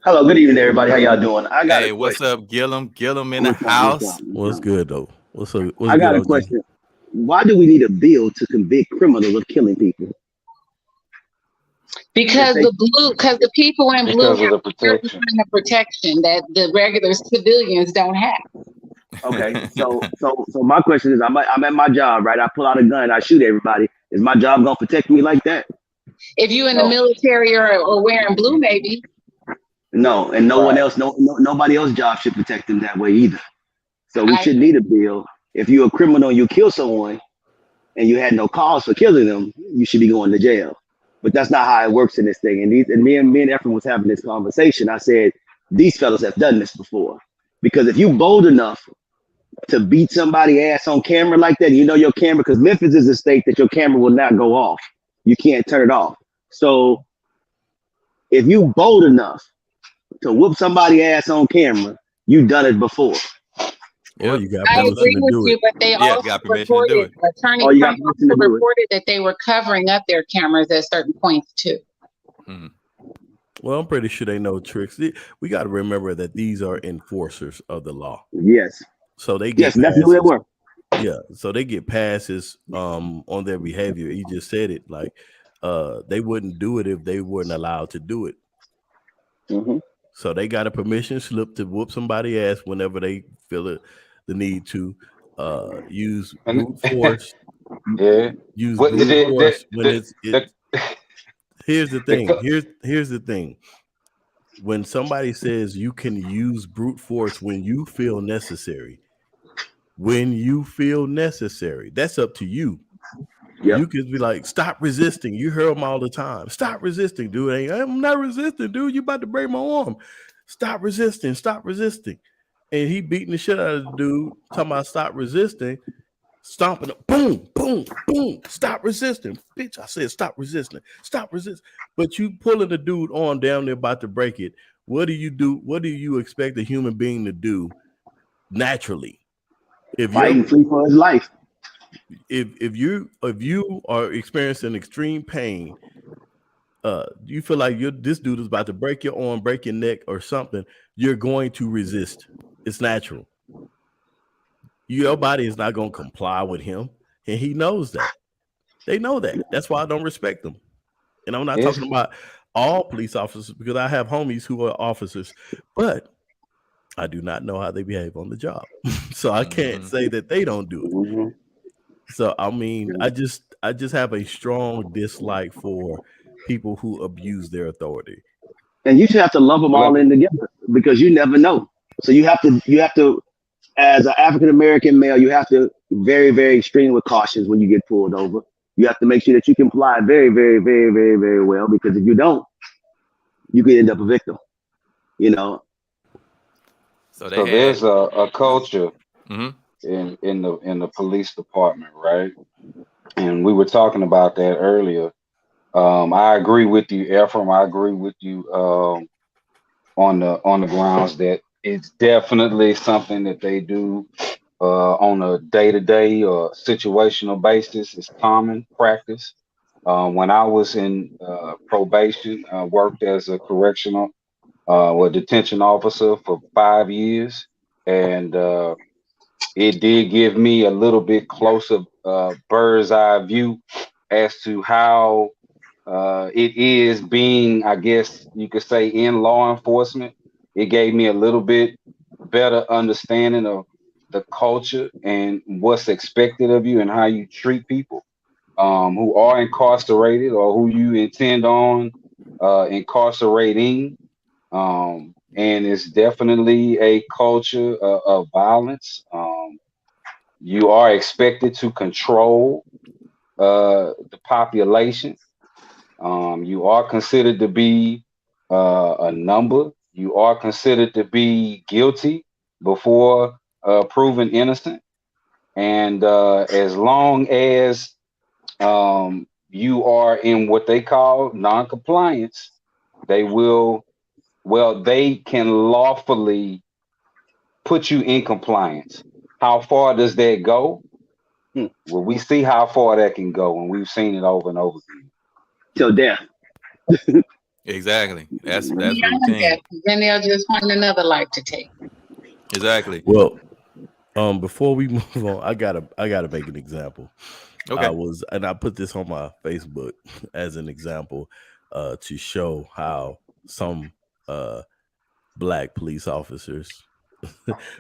hello, good evening, everybody. How y'all doing? Hey, what's up, Gillum? Gillum in the house. What's good though? What's up? I got a question. Why do we need a bill to convict criminals of killing people? Because the people in blue have the protection that the regular civilians don't have. Okay, so my question is, I'm at my job, right? I pull out a gun, I shoot everybody. Is my job gonna protect me like that? If you in the military or wearing blue, maybe. No, and one else, nobody else's job should protect them that way either. So we should need a bill. If you're a criminal and you kill someone and you had no cause for killing them, you should be going to jail. But that's not how it works in this thing. And me and Efren was having this conversation. I said, these fellas have done this before. Because if you bold enough to beat somebody's ass on camera like that, your camera, because Memphis is a state that your camera will not go off. You can't turn it off. So if you bold enough to whoop somebody's ass on camera, you done it before. Or you got I permission agree to with do you, it. but they also reported, Attorney Trump also reported that they were covering up their cameras at certain points too. Mm-hmm. Well, I'm pretty sure they know tricks. We got to remember that these are enforcers of the law. Yes. So they get that's who they were. Yeah, so they get passes on their behavior. He just said it, like they wouldn't do it if they weren't allowed to do it. Mm-hmm. So they got a permission slip to whoop somebody's ass whenever they feel it, the need to use brute force. Yeah. Use brute force when it's. Here's the thing. Here's the thing. When somebody says you can use brute force when you feel necessary. When you feel necessary, that's up to you. Yep. You could be like, stop resisting. You hear them all the time. Stop resisting, dude. I'm not resisting, dude. You about to break my arm. Stop resisting. Stop resisting. And he beating the shit out of the dude, talking about stop resisting, stomping it. Boom, boom, boom. Stop resisting. Bitch, I said stop resisting. Stop resisting. But you pulling the dude on down there about to break it. What do you do? What do you expect a human being to do naturally? If fighting free for his life. If you are experiencing extreme pain, you feel like this dude is about to break your arm, break your neck, or something, you're going to resist. It's natural. Your body is not going to comply with him, and he knows that. They know that. That's why I don't respect them. And I'm not talking about all police officers, because I have homies who are officers, but I do not know how they behave on the job. So I can't say that they don't do it. Mm-hmm. So I mean, I just have a strong dislike for people who abuse their authority. And you should have to lump them all in together, because you never know. So you have to, as an African American male, you have to very, very extreme with cautions when you get pulled over. You have to make sure that you comply very, very, very, very, very well, because if you don't, you could end up a victim. So there's a culture in the police department, right? And we were talking about that earlier. I agree with you, Ephraim. I agree with you on the grounds that it's definitely something that they do on a day-to-day or situational basis is common practice. When I was in probation, I worked as a correctional or detention officer for 5 years, and it did give me a little bit closer bird's eye view as to how it is being, I guess you could say, in law enforcement. It gave me a little bit better understanding of the culture and what's expected of you and how you treat people who are incarcerated or who you intend on incarcerating. And it's definitely a culture of violence. You are expected to control the population. You are considered to be a number. You are considered to be guilty before proven innocent. And as long as you are in what they call non-compliance, they can lawfully put you in compliance. How far does that go? Well, we see how far that can go, and we've seen it over and over again. Till death. Exactly. That's Beyond routine. that, then they'll just find another life to take. Exactly. Well, before we move on, I gotta make an example. Okay. I put this on my Facebook as an example to show how some black police officers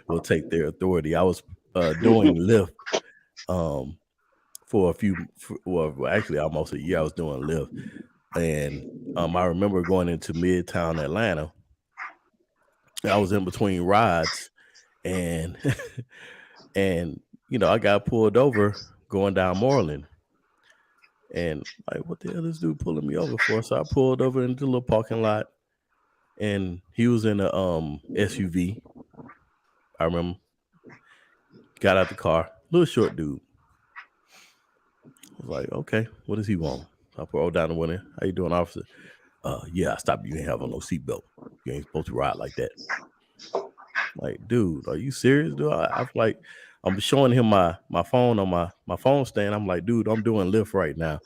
will take their authority. I was doing Lyft for actually almost a year. I was doing Lyft, and I remember going into Midtown Atlanta. I was in between rides, and and I got pulled over going down Moreland, and like, what the hell is this dude pulling me over for? So I pulled over into the little parking lot, and he was in a SUV. I remember. Got out the car, little short dude. I was like, okay, what does he want? I rolled down the window. How you doing, officer? Yeah, I stopped you. You ain't have on no seatbelt. You ain't supposed to ride like that. Like, dude, are you serious, dude? I'm showing him my phone on my phone stand. I'm like, dude, I'm doing Lyft right now.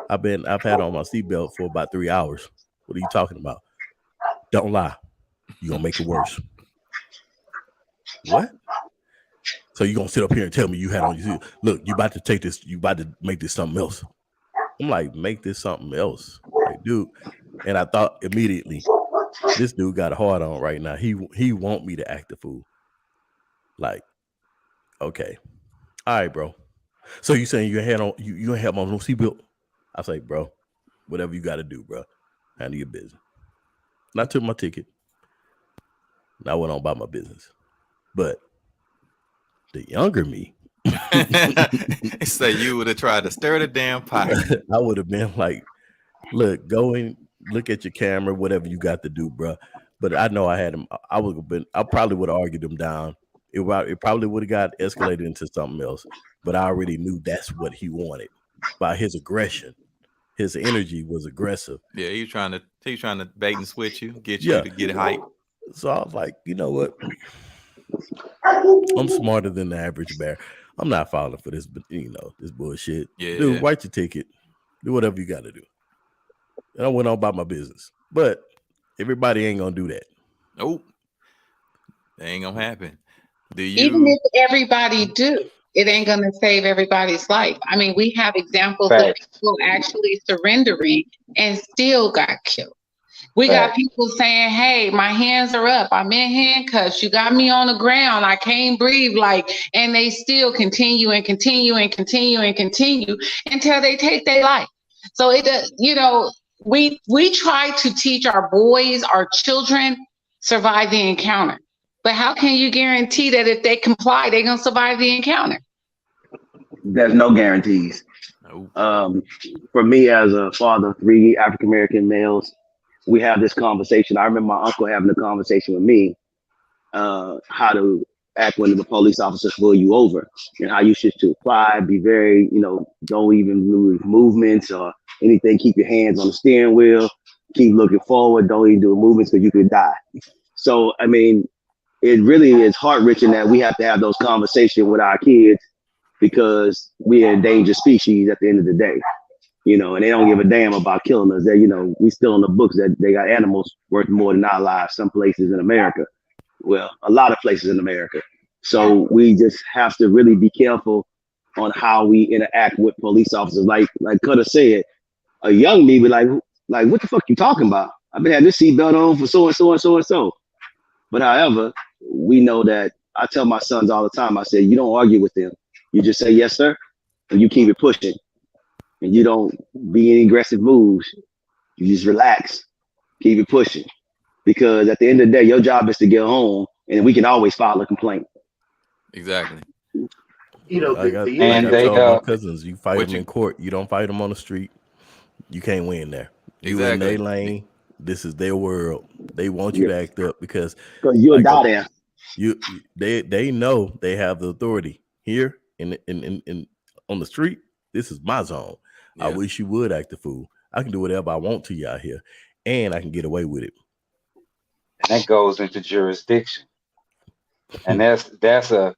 I've had on my seatbelt for about 3 hours. What are you talking about? Don't lie. You're gonna make it worse. What? So you gonna sit up here and tell me you had on your look, you about to take this, you about to make this something else. I'm like, make this something else. Like, dude. And I thought immediately, this dude got a hard on right now. He want me to act the fool. Like, okay. All right, bro. So you saying you ain't have on no seatbelt? I say, bro, whatever you gotta do, bro. Handle your business. And I took my ticket. And I went on about my business. But the younger me, so you would have tried to stir the damn pot. I would have been like, look, go and look at your camera, whatever you got to do, bro. But I know I had him. I probably would have argued him down. It probably would have got escalated into something else. But I already knew that's what he wanted. By his aggression, his energy was aggressive. Yeah, he was trying to bait and switch you, get you to get hype. So I was like, you know what? I'm smarter than the average bear. I'm not falling for this, but this bullshit. Yeah, dude, write your ticket. Do whatever you got to do. And I went on about my business. But everybody ain't gonna do that. Nope, that ain't gonna happen. Even if everybody do, it ain't gonna save everybody's life. I mean, we have examples of people actually surrendering and still got killed. We got people saying, hey, my hands are up. I'm in handcuffs. You got me on the ground. I can't breathe. And they still continue and continue and continue and continue until they take their life. So we try to teach our boys, our children, survive the encounter. But how can you guarantee that if they comply, they're going to survive the encounter? There's no guarantees. For me, as a father of 3 African-American males, we have this conversation. I remember my uncle having a conversation with me, how to act when the police officers pull you over and how you should apply, be very, don't even move movements or anything. Keep your hands on the steering wheel, keep looking forward. Don't even do movements because you could die. So, I mean, it really is heart-wrenching that we have to have those conversations with our kids because we're an endangered species at the end of the day, you know, and they don't give a damn about killing us. They, you know, we still in the books that they got animals worth more than our lives some places in America. Well, a lot of places in America. So we just have to really be careful on how we interact with police officers. Like Cutter said, a young me be like, what the fuck you talking about? I've been having this seatbelt on for so and so and so and so. But however, we know that I tell my sons all the time, I say, you don't argue with them. You just say, yes, sir. And you keep it pushing. And you don't be any aggressive moves. You just relax, keep it pushing. Because at the end of the day, your job is to get home and we can always file a complaint. Exactly. You know, I told my cousins, you fight them in court. You don't fight them on the street. You can't win there. You in their lane. This is their world. They want you to act up because you'll die there. They know they have the authority here in on the street. This is my zone. Yeah. I wish you would act a fool. I can do whatever I want to you out here, and I can get away with it. And that goes into jurisdiction, and that's a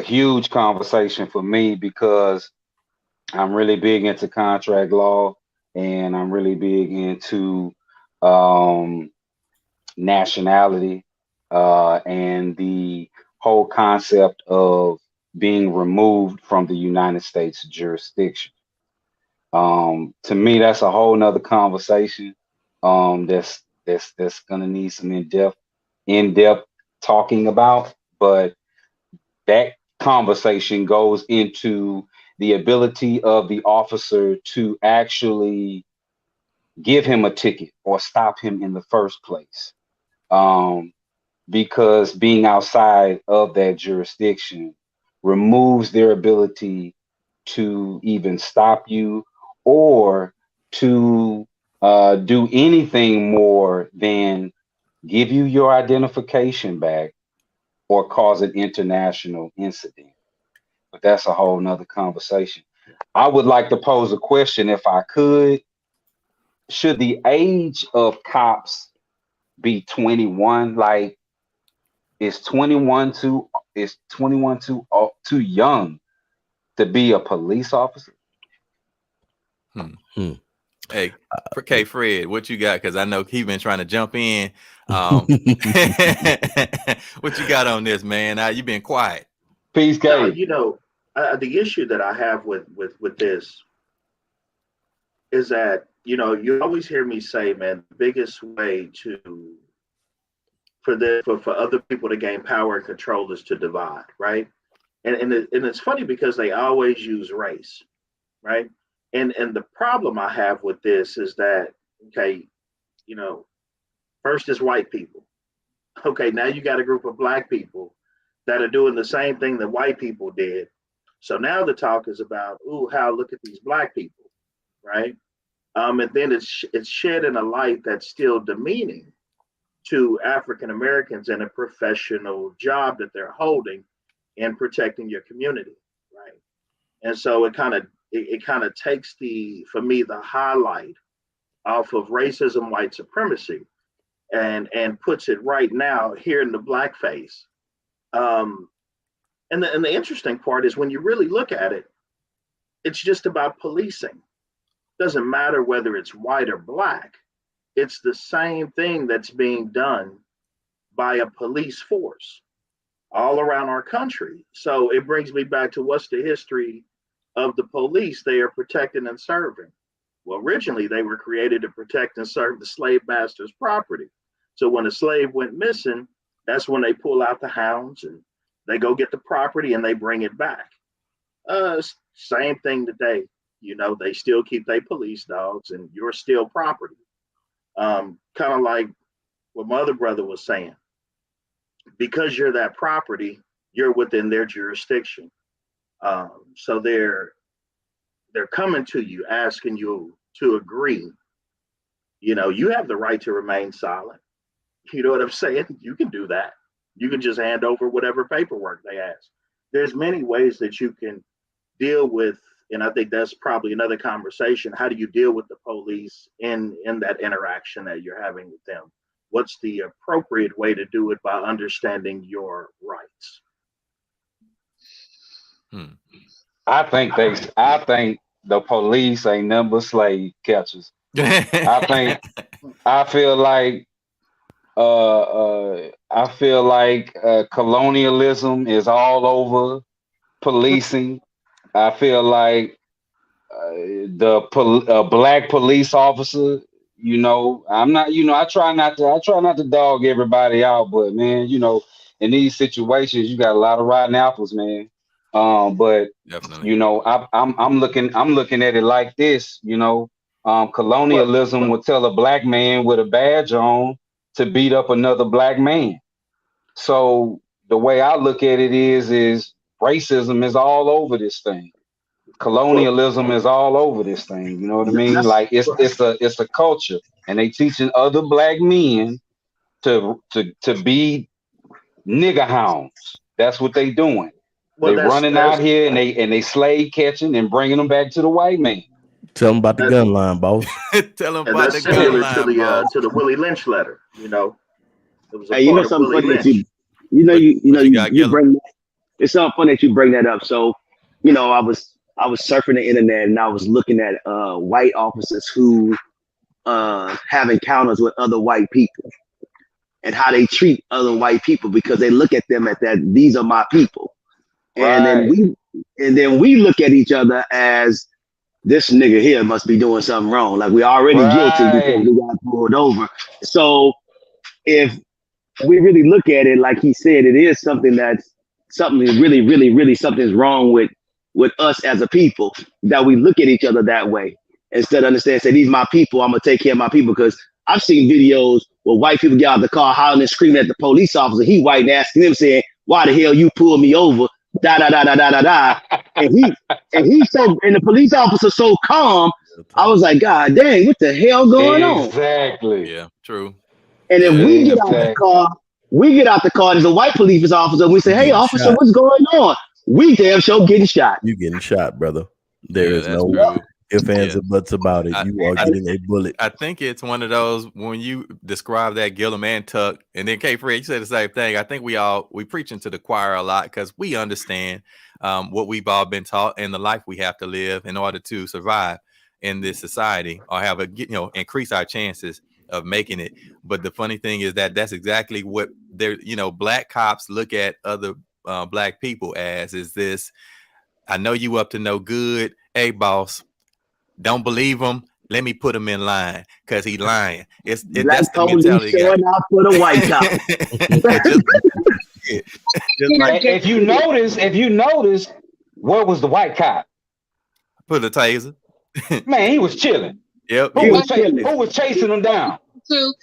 huge conversation for me because I'm really big into contract law, and I'm really big into nationality and the whole concept of being removed from the United States jurisdiction. To me, that's a whole nother conversation. That's gonna need some in-depth talking about, but that conversation goes into the ability of the officer to actually give him a ticket or stop him in the first place. Because being outside of that jurisdiction removes their ability to even stop you or to do anything more than give you your identification back or cause an international incident. But that's a whole nother conversation. I would like to pose a question if I could. Should the age of cops be 21? Like, is 21 too young to be a police officer? Hey, Fred, what you got? Because I know he's been trying to jump in. What you got on this, man? You've been quiet. Peace, K. You know, the issue that I have with this is that, you know, you always hear me say, man, the biggest way for other people to gain power and control is to divide, right? And it's funny because they always use race, right? And the problem I have with this is that, okay, you know, first is white people. Okay, now you got a group of black people that are doing the same thing that white people did. So now the talk is about, ooh, look at these black people, right? And then it's shedding a light that's still demeaning to African Americans in a professional job that they're holding in protecting your community, right? And so it kind of takes for me the highlight off of racism, white supremacy, and puts it right now here in the blackface. And the interesting part is when you really look at it, it's just about policing. Doesn't matter whether it's white or black. It's the same thing that's being done by a police force all around our country. So it brings me back to what's the history of the police? They are protecting and serving. Well, originally they were created to protect and serve the slave master's property. So when a slave went missing, that's when they pull out the hounds and they go get the property and they bring it back. Same thing today. You know, they still keep their police dogs and you're still property. Kind of like what my other brother was saying. Because you're that property, you're within their jurisdiction. So they're coming to you, asking you to agree. You know, you have the right to remain silent. You know what I'm saying? You can do that. You can just hand over whatever paperwork they ask. There's many ways that you can deal with, and I think that's probably another conversation. How do you deal with the police in that interaction that you're having with them? what's the appropriate way to do it by understanding your rights? I think the police ain't nothing but slave catchers. I feel like colonialism is all over policing. I feel like the black police officer, you know, I'm not, you know, I try not to dog everybody out, but man, you know, in these situations, you got a lot of rotten apples, man. But Definitely. you know, I'm looking at it like this, you know, colonialism would tell a black man with a badge on to beat up another black man. So the way I look at it is racism is all over this thing. Colonialism is all over this thing. You know what I mean? Like it's a culture, and they teaching other black men to be nigger hounds. That's what they doing. They running out here and they slave catching and bringing them back to the white man. Tell them about the gun line, boss. Tell them about the gun line, to the Willie Lynch letter. You know, it was hey, you know something funny that you bring. It's something funny that you bring that up. So, you know, I was surfing the internet and I was looking at white officers who have encounters with other white people and how they treat other white people, because they look at them as that these are my people. And then we look at each other as this nigga here must be doing something wrong. Like we already guilty because we got pulled over. So if we really look at it, like he said, it is something really, really, really something's wrong with us as a people, that we look at each other that way instead of understand, say, these my people, I'm gonna take care of my people. Because I've seen videos where white people get out of the car hollering and screaming at the police officer. He white and asking him, saying, why the hell you pulled me over? Da da da da da da da. And the police officer so calm. I was like, God dang, what the hell going on? Exactly. Yeah, true. And then we get out the car, there's a white police officer, and we say, hey, officer, what's going on? We damn sure getting shot. You getting shot, brother. There is no ifs, ands, or buts about it. You are getting a bullet. I think it's one of those when you describe that Gillum and Tuck, and then K. Fred, you said the same thing. I think we preaching to the choir a lot because we understand what we've all been taught and the life we have to live in order to survive in this society or have increase our chances of making it. But the funny thing is that that's exactly what they're, black cops look at other black people as is this. I know you up to no good. Hey, boss, don't believe him. Let me put him in line because he lying. That's the mentality. Showing out for the white cop. If you notice, where was the white cop? Put a taser. Man, he was chilling. Yep. Who was chasing him down?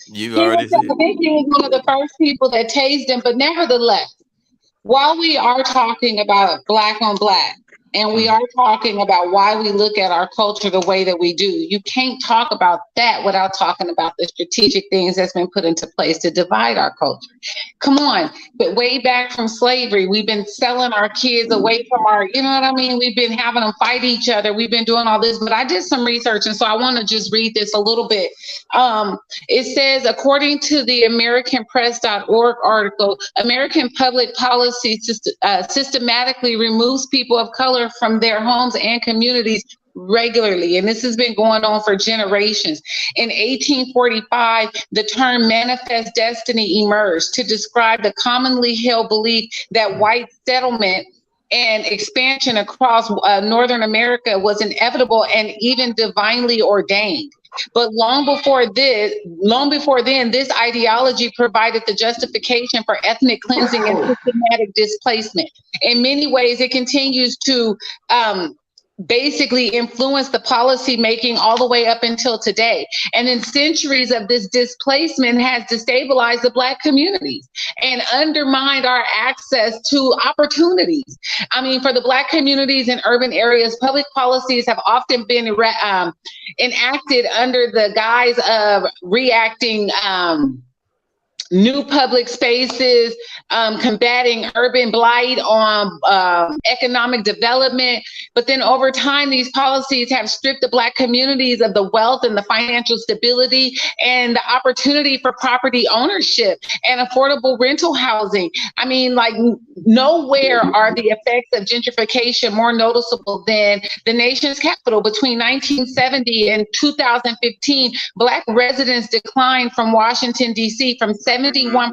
You already said. I think he was one of the first people that tased him, but nevertheless, while we are talking about black on black, and we are talking about why we look at our culture the way that we do, you can't talk about that without talking about the strategic things that's been put into place to divide our culture. Come on, but way back from slavery, we've been selling our kids away from our, you know what I mean? We've been having them fight each other. We've been doing all this, but I did some research, and so I want to just read this a little bit. It says, according to the AmericanPress.org article, American public policy systematically removes people of color from their homes and communities regularly, and this has been going on for generations. In 1845, the term manifest destiny emerged to describe the commonly held belief that white settlement and expansion across Northern America was inevitable and even divinely ordained. But long before then, this ideology provided the justification for ethnic cleansing and systematic displacement. In many ways, it continues to basically influence the policy making all the way up until today. And then centuries of this displacement has destabilized the Black communities and undermined our access to opportunities. I mean, for the Black communities in urban areas, public policies have often been enacted under the guise of reacting new public spaces, combating urban blight, on economic development. But then over time, these policies have stripped the Black communities of the wealth and the financial stability and the opportunity for property ownership and affordable rental housing. I mean, like, nowhere are the effects of gentrification more noticeable than the nation's capital. Between 1970 and 2015, Black residents declined from Washington, D.C. from 71%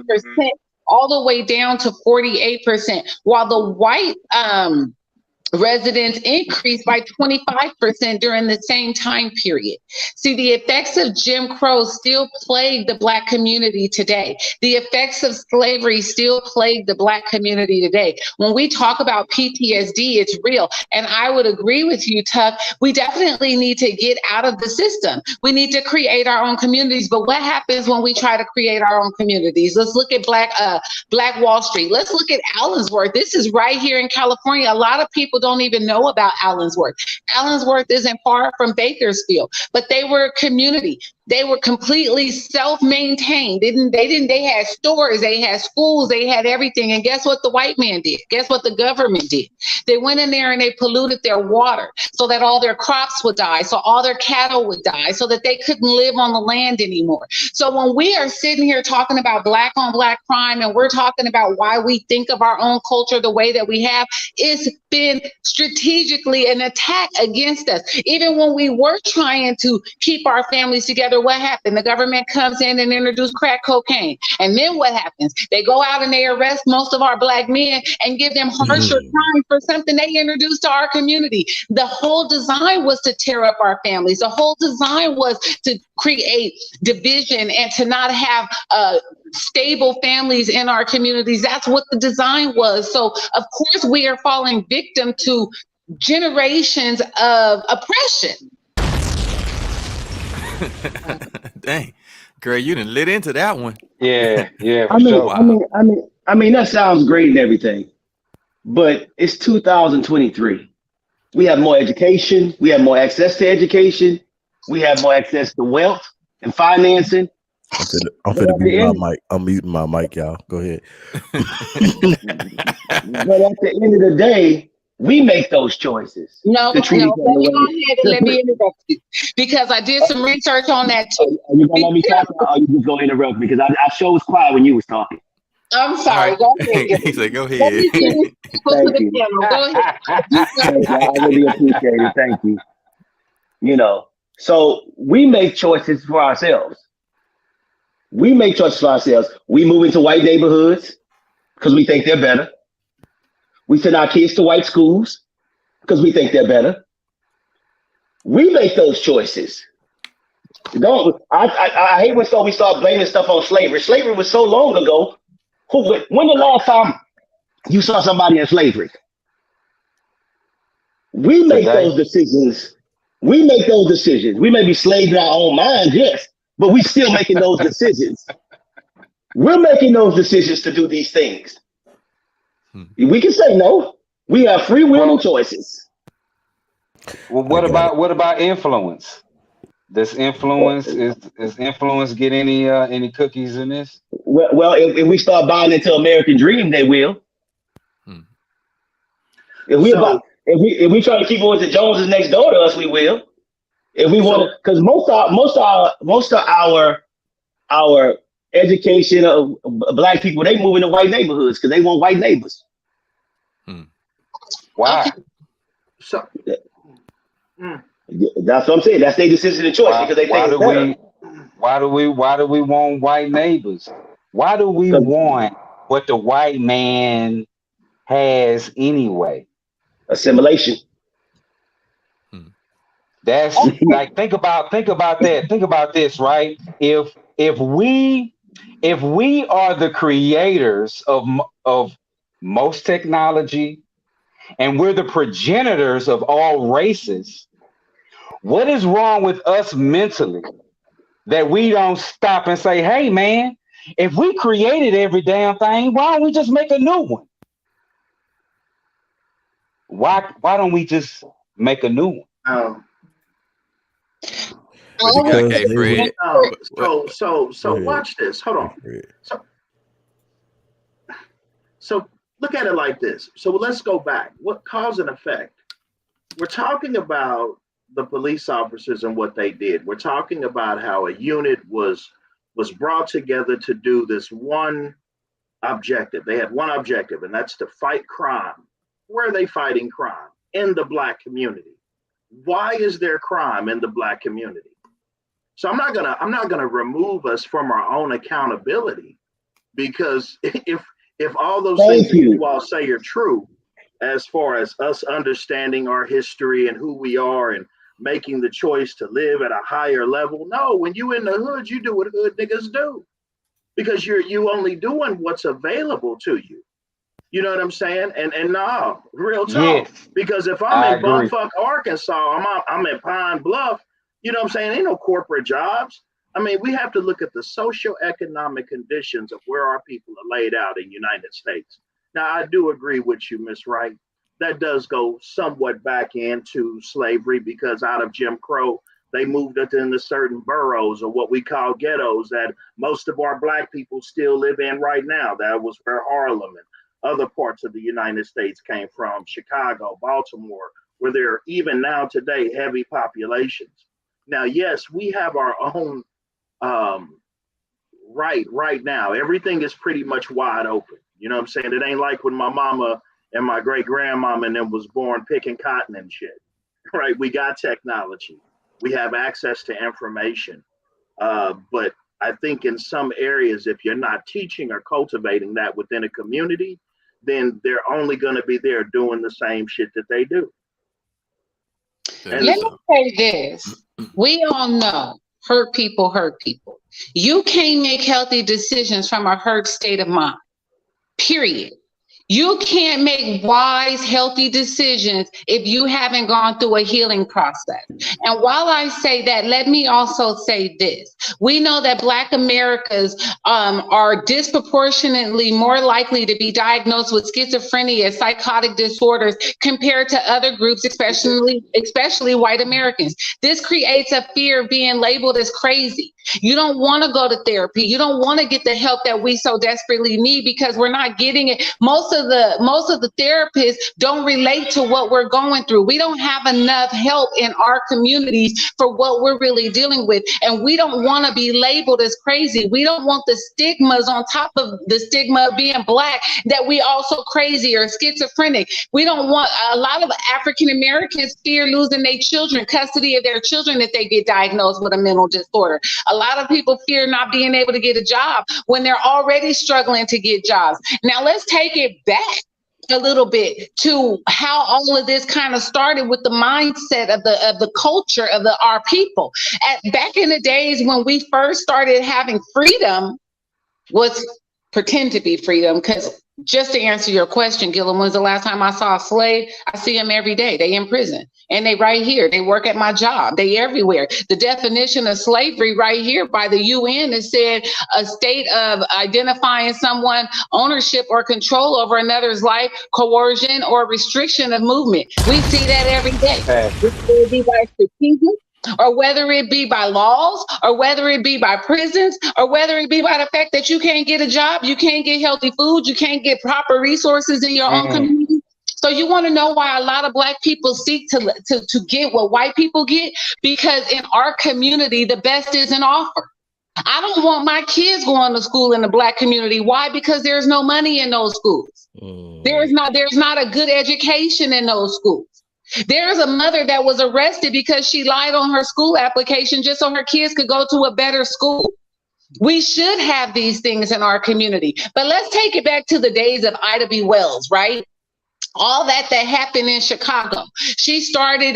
all the way down to 48%, while the white residents increased by 25% during the same time period. See, the effects of Jim Crow still plague the Black community today. The effects of slavery still plague the Black community today. When we talk about PTSD, it's real. And I would agree with you, Tuck. We definitely need to get out of the system. We need to create our own communities. But what happens when we try to create our own communities? Let's look at Black Wall Street. Let's look at Allensworth. This is right here in California. A lot of people don't even know about Allensworth. Allensworth isn't far from Bakersfield, but they were a community. They were completely self-maintained. They had stores, they had schools, they had everything. And guess what the white man did? Guess what the government did? They went in there and they polluted their water so that all their crops would die, so all their cattle would die, so that they couldn't live on the land anymore. So when we are sitting here talking about Black on Black crime, and we're talking about why we think of our own culture the way that we have, it's been strategically an attack against us. Even when we were trying to keep our families together, what happened? The government comes in and introduces crack cocaine. And then what happens? They go out and they arrest most of our Black men and give them harsher time for something they introduced to our community. The whole design was to tear up our families. The whole design was to create division and to not have stable families in our communities. That's what the design was. So of course we are falling victim to generations of oppression. Dang, girl, you done lit into that one. Yeah, I mean, that sounds great and everything, but it's 2023. We have more education. We have more access to education. We have more access to wealth and financing. I'm finna mute my mic. I'm muting my mic, y'all. Go ahead. But at the end of the day, we make those choices. No, let me go ahead and let me interrupt you, because I did some research on that too. Are you gonna let me talk, or are you just gonna interrupt me? Because I sure was quiet when you was talking. I'm sorry. Go ahead. He said, "Go ahead." Let me see Thank you. Go ahead. Thank you. I really appreciate it. Thank you. You know, so we make choices for ourselves. We make choices for ourselves. We move into white neighborhoods because we think they're better. We send our kids to white schools because we think they're better. We make those choices. I hate when we start blaming stuff on slavery. Slavery was so long ago. When the last time you saw somebody in slavery? We make those decisions. We make those decisions. We may be slaves in our own minds, yes, but we still making those decisions. We're making those decisions to do these things. We can say no. We have free will and choices. Well, what about influence? Does influence is influence get any cookies in this? Well, if we start buying into American Dream, they will. If we try to keep with the Joneses next door to us, we will. If we want to, because most of our education of Black people, they move into white neighborhoods because they want white neighbors. Why? Okay. So that's what I'm saying. That's their decision and choice because they think it's better. Why do we want white neighbors? Why do we want what the white man has anyway? Assimilation. That's like think about that. Think about this, right? If we are the creators of most technology and we're the progenitors of all races, what is wrong with us mentally that we don't stop and say, hey man, if we created every damn thing, why don't we just make a new one? Why don't we just make a new one? So watch this. Hold on. So look at it like this. So let's go back. What cause and effect? We're talking about the police officers and what they did. We're talking about how a unit was brought together to do this one objective. They had one objective, and that's to fight crime. Where are they fighting crime? In the Black community. Why is there crime in the Black community? So I'm not gonna remove us from our own accountability, because if all those things that you all say are true, as far as us understanding our history and who we are and making the choice to live at a higher level, no, when you in the hood, you do what hood niggas do, because you only doing what's available to you. You know what I'm saying? And no, real talk. Yes, Because if I I'm in agree. bumfuck Arkansas, I'm in Pine Bluff, you know what I'm saying? Ain't no corporate jobs. I mean, we have to look at the socioeconomic conditions of where our people are laid out in the United States. Now, I do agree with you, Miss Wright. That does go somewhat back into slavery, because out of Jim Crow, they moved us into certain boroughs, or what we call ghettos, that most of our Black people still live in right now. That was where Harlem and other parts of the United States came from, Chicago, Baltimore, where there are even now today heavy populations. Now, yes, we have our own right now. Everything is pretty much wide open. You know what I'm saying? It ain't like when my mama and my great grandmama and them was born picking cotton and shit, right? We got technology. We have access to information. But I think in some areas, if you're not teaching or cultivating that within a community, then they're only going to be there doing the same shit that they do. Let me say this. We all know hurt people hurt people. You can't make healthy decisions from a hurt state of mind, period. You can't make wise, healthy decisions if you haven't gone through a healing process. And while I say that, let me also say this. We know that Black Americans are disproportionately more likely to be diagnosed with schizophrenia, psychotic disorders, compared to other groups, especially white Americans. This creates a fear of being labeled as crazy. You don't want to go to therapy. You don't want to get the help that we so desperately need, because we're not getting it. Most of the therapists don't relate to what we're going through. We don't have enough help in our communities for what we're really dealing with. And we don't want to be labeled as crazy. We don't want the stigmas on top of the stigma of being Black, that we also crazy or schizophrenic. We don't want, a lot of African Americans fear losing their children, custody of their children, if they get diagnosed with a mental disorder. A lot of people fear not being able to get a job when they're already struggling to get jobs. Now let's take it back a little bit to how all of this kind of started with the mindset of the culture of our people. Back in the days when we first started having freedom, was pretend to be freedom, because just to answer your question, Gilliam, when's the last time I saw a slave? I see them every day. They in prison, and they right here. They work at my job. They everywhere. The definition of slavery right here by the UN is said a state of identifying someone ownership or control over another's life, coercion or restriction of movement. We see that every day. Whether it be by strategic, or whether it be by laws, or whether it be by prisons, or whether it be by the fact that you can't get a job, you can't get healthy food, you can't get proper resources in your own community. So you want to know why a lot of Black people seek to get what white people get? Because in our community, the best is an offer. I don't want my kids going to school in the Black community. Why? Because there's no money in those schools. There's not a good education in those schools. There's a mother that was arrested because she lied on her school application just so her kids could go to a better school. We should have these things in our community. But let's take it back to the days of Ida B. Wells, right? All that happened in Chicago. She started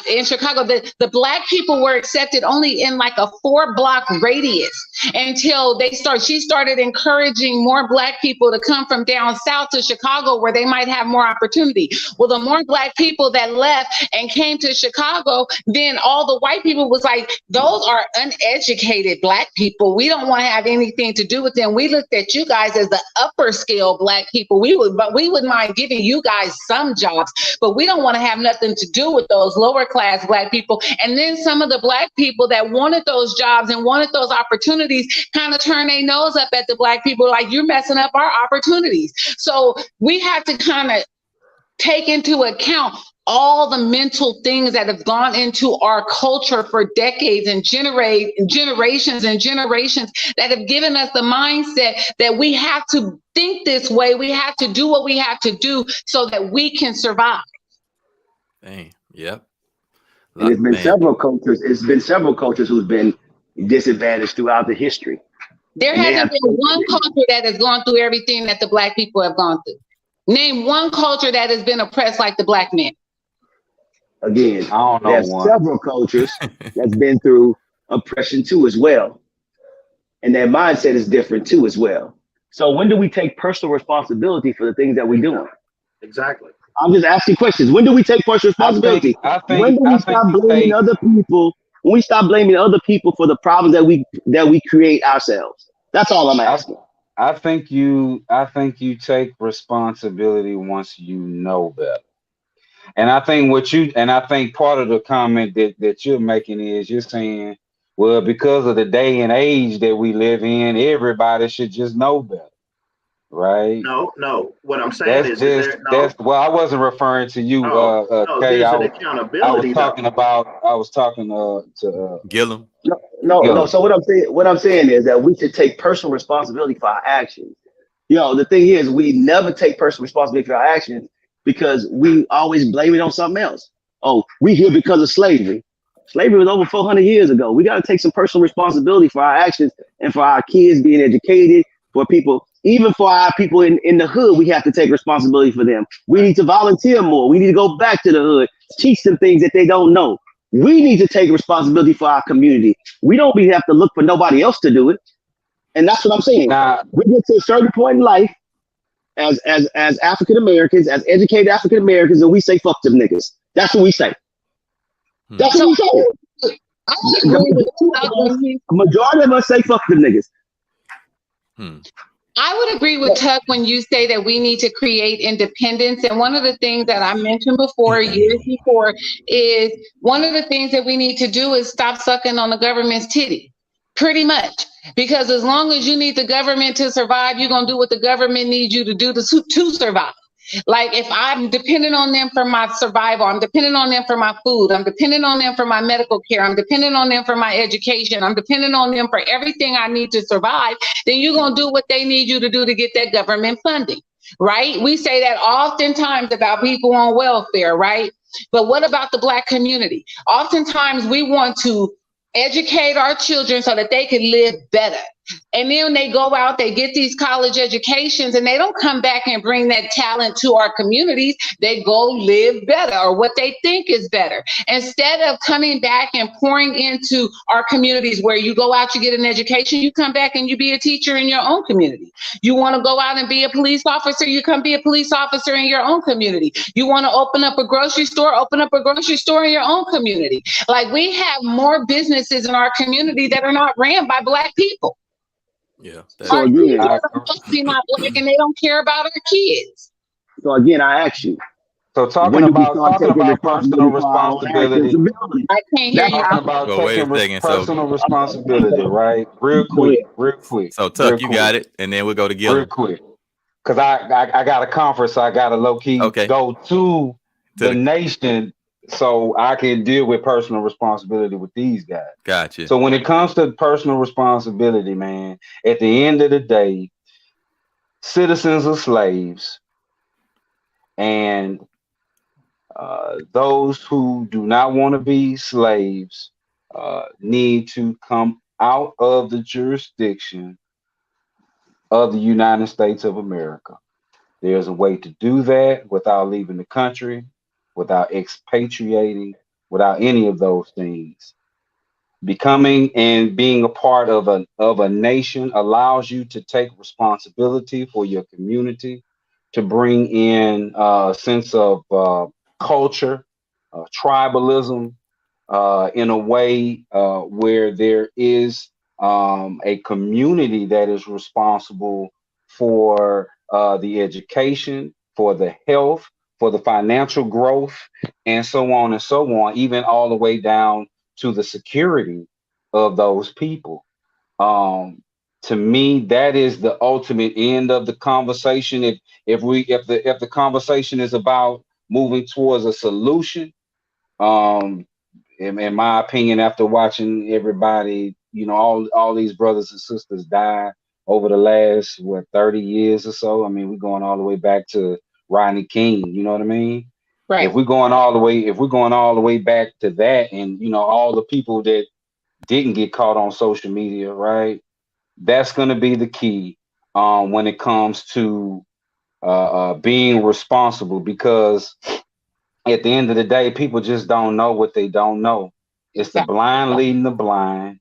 in Chicago. The Black people were accepted only in like a 4-block radius until she started encouraging more Black people to come from down south to Chicago, where they might have more opportunity. Well, the more Black people that left and came to Chicago, then all the white people was like, those are uneducated Black people. We don't want to have anything to do with them. We looked at you guys as the upper scale Black people. We wouldn't mind giving you guys some jobs, but we don't want to have nothing to do with those lower class Black people. And then some of the Black people that wanted those jobs and wanted those opportunities communities kind of turn their nose up at the Black people, like, you're messing up our opportunities. So we have to kind of take into account all the mental things that have gone into our culture for decades and generations and generations that have given us the mindset that we have to think this way. We have to do what we have to do so that we can survive. Dang. Yep. And it's been several cultures. It's been several cultures who's been disadvantaged throughout the history. There hasn't been one culture that has gone through everything that the Black people have gone through. Name one culture that has been oppressed like the Black man. Again, I don't know there's one. several cultures that's been through oppression too as well. And their mindset is different too as well. So when do we take personal responsibility for the things that we're doing? Exactly. I'm just asking questions. When do we take personal responsibility? When do we stop blaming other people? When we stop blaming other people for the problems that we create ourselves? That's all I'm asking. I think you take responsibility once you know better. And I think part of the comment that you're making is you're saying, well, because of the day and age that we live in, everybody should just know better. Right? No. What I'm saying well, I wasn't referring to you, Kay. There's an accountability. I was talking to Gillum. No. So what I'm saying is that we should take personal responsibility for our actions. The thing is, we never take personal responsibility for our actions because we always blame it on something else. Oh, we here because of slavery. Slavery was over 400 years ago. We got to take some personal responsibility for our actions and for our kids being educated, for people. Even for our people in the hood, we have to take responsibility for them. We need to volunteer more. We need to go back to the hood, teach them things that they don't know. We need to take responsibility for our community. We don't have to look for nobody else to do it. And that's what I'm saying. We get to a certain point in life as African Americans, as educated African Americans, and we say, fuck them niggas. That's what we say. That's what we say. The majority of us say, fuck them niggas. I would agree with Tuck when you say that we need to create independence. And one of the things that I mentioned before, years before, is one of the things that we need to do is stop sucking on the government's titty. Pretty much. Because as long as you need the government to survive, you're going to do what the government needs you to do to survive. Like if I'm dependent on them for my survival, I'm dependent on them for my food, I'm dependent on them for my medical care, I'm dependent on them for my education, I'm dependent on them for everything I need to survive, then you're going to do what they need you to do to get that government funding, right? We say that oftentimes about people on welfare, right? But what about the Black community? Oftentimes we want to educate our children so that they can live better. And then they go out, they get these college educations, and they don't come back and bring that talent to our communities. They go live better, or what they think is better. Instead of coming back and pouring into our communities where you go out, you get an education, you come back and you be a teacher in your own community. You want to go out and be a police officer, you come be a police officer in your own community. You want to open up a grocery store in your own community. Like, we have more businesses in our community that are not ran by Black people. Yeah. So again, not Black and they don't care about our kids. So again, I ask you. So talking about personal responsibility. I can't hear you. About taking personal responsibility, right? Real quick. So Tuck, you got it, and then we'll go to Gillum. Real quick. Because I got a conference, so I got to low key go to the nation so I can deal with personal responsibility with these guys. Gotcha. So when it comes to personal responsibility, man, at the end of the day, citizens are slaves, and those who do not want to be slaves need to come out of the jurisdiction of the United States of America. There's a way to do that without leaving the country, without expatriating, without any of those things. Becoming and being a part of a nation allows you to take responsibility for your community, to bring in a sense of culture, tribalism, in a way where there is a community that is responsible for the education, for the health, for the financial growth, and so on and so on, even all the way down to the security of those people. To me, that is the ultimate end of the conversation. If the conversation is about moving towards a solution, in my opinion, after watching everybody, all these brothers and sisters die over the last 30 years or so. I mean, we're going all the way back to Rodney King. You know what I mean? Right. If we're going all the way back to that, and all the people that didn't get caught on social media, right? That's going to be the key when it comes to being responsible, because at the end of the day, people just don't know what they don't know. It's the blind leading the blind.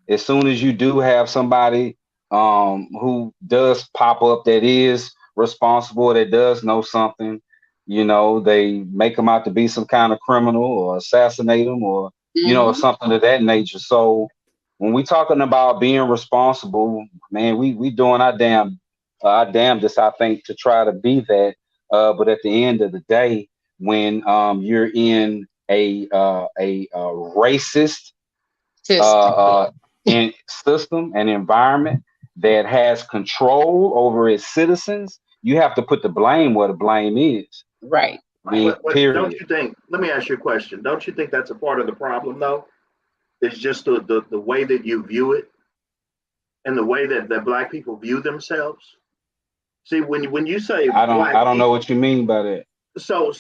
As soon as you do have somebody who does pop up that is responsible, that does know something, they make them out to be some kind of criminal or assassinate them or, or something of that nature. So when we talking about being responsible, man, we doing our damnedest, I think, to try to be that. But at the end of the day, when you're in a racist system and environment that has control over its citizens, you have to put the blame where the blame is. Right. Period. Don't you think? Let me ask you a question. Don't you think that's a part of the problem, though? It's just the way that you view it, and the way that Black people view themselves. See, when you say I don't know what you mean by that. So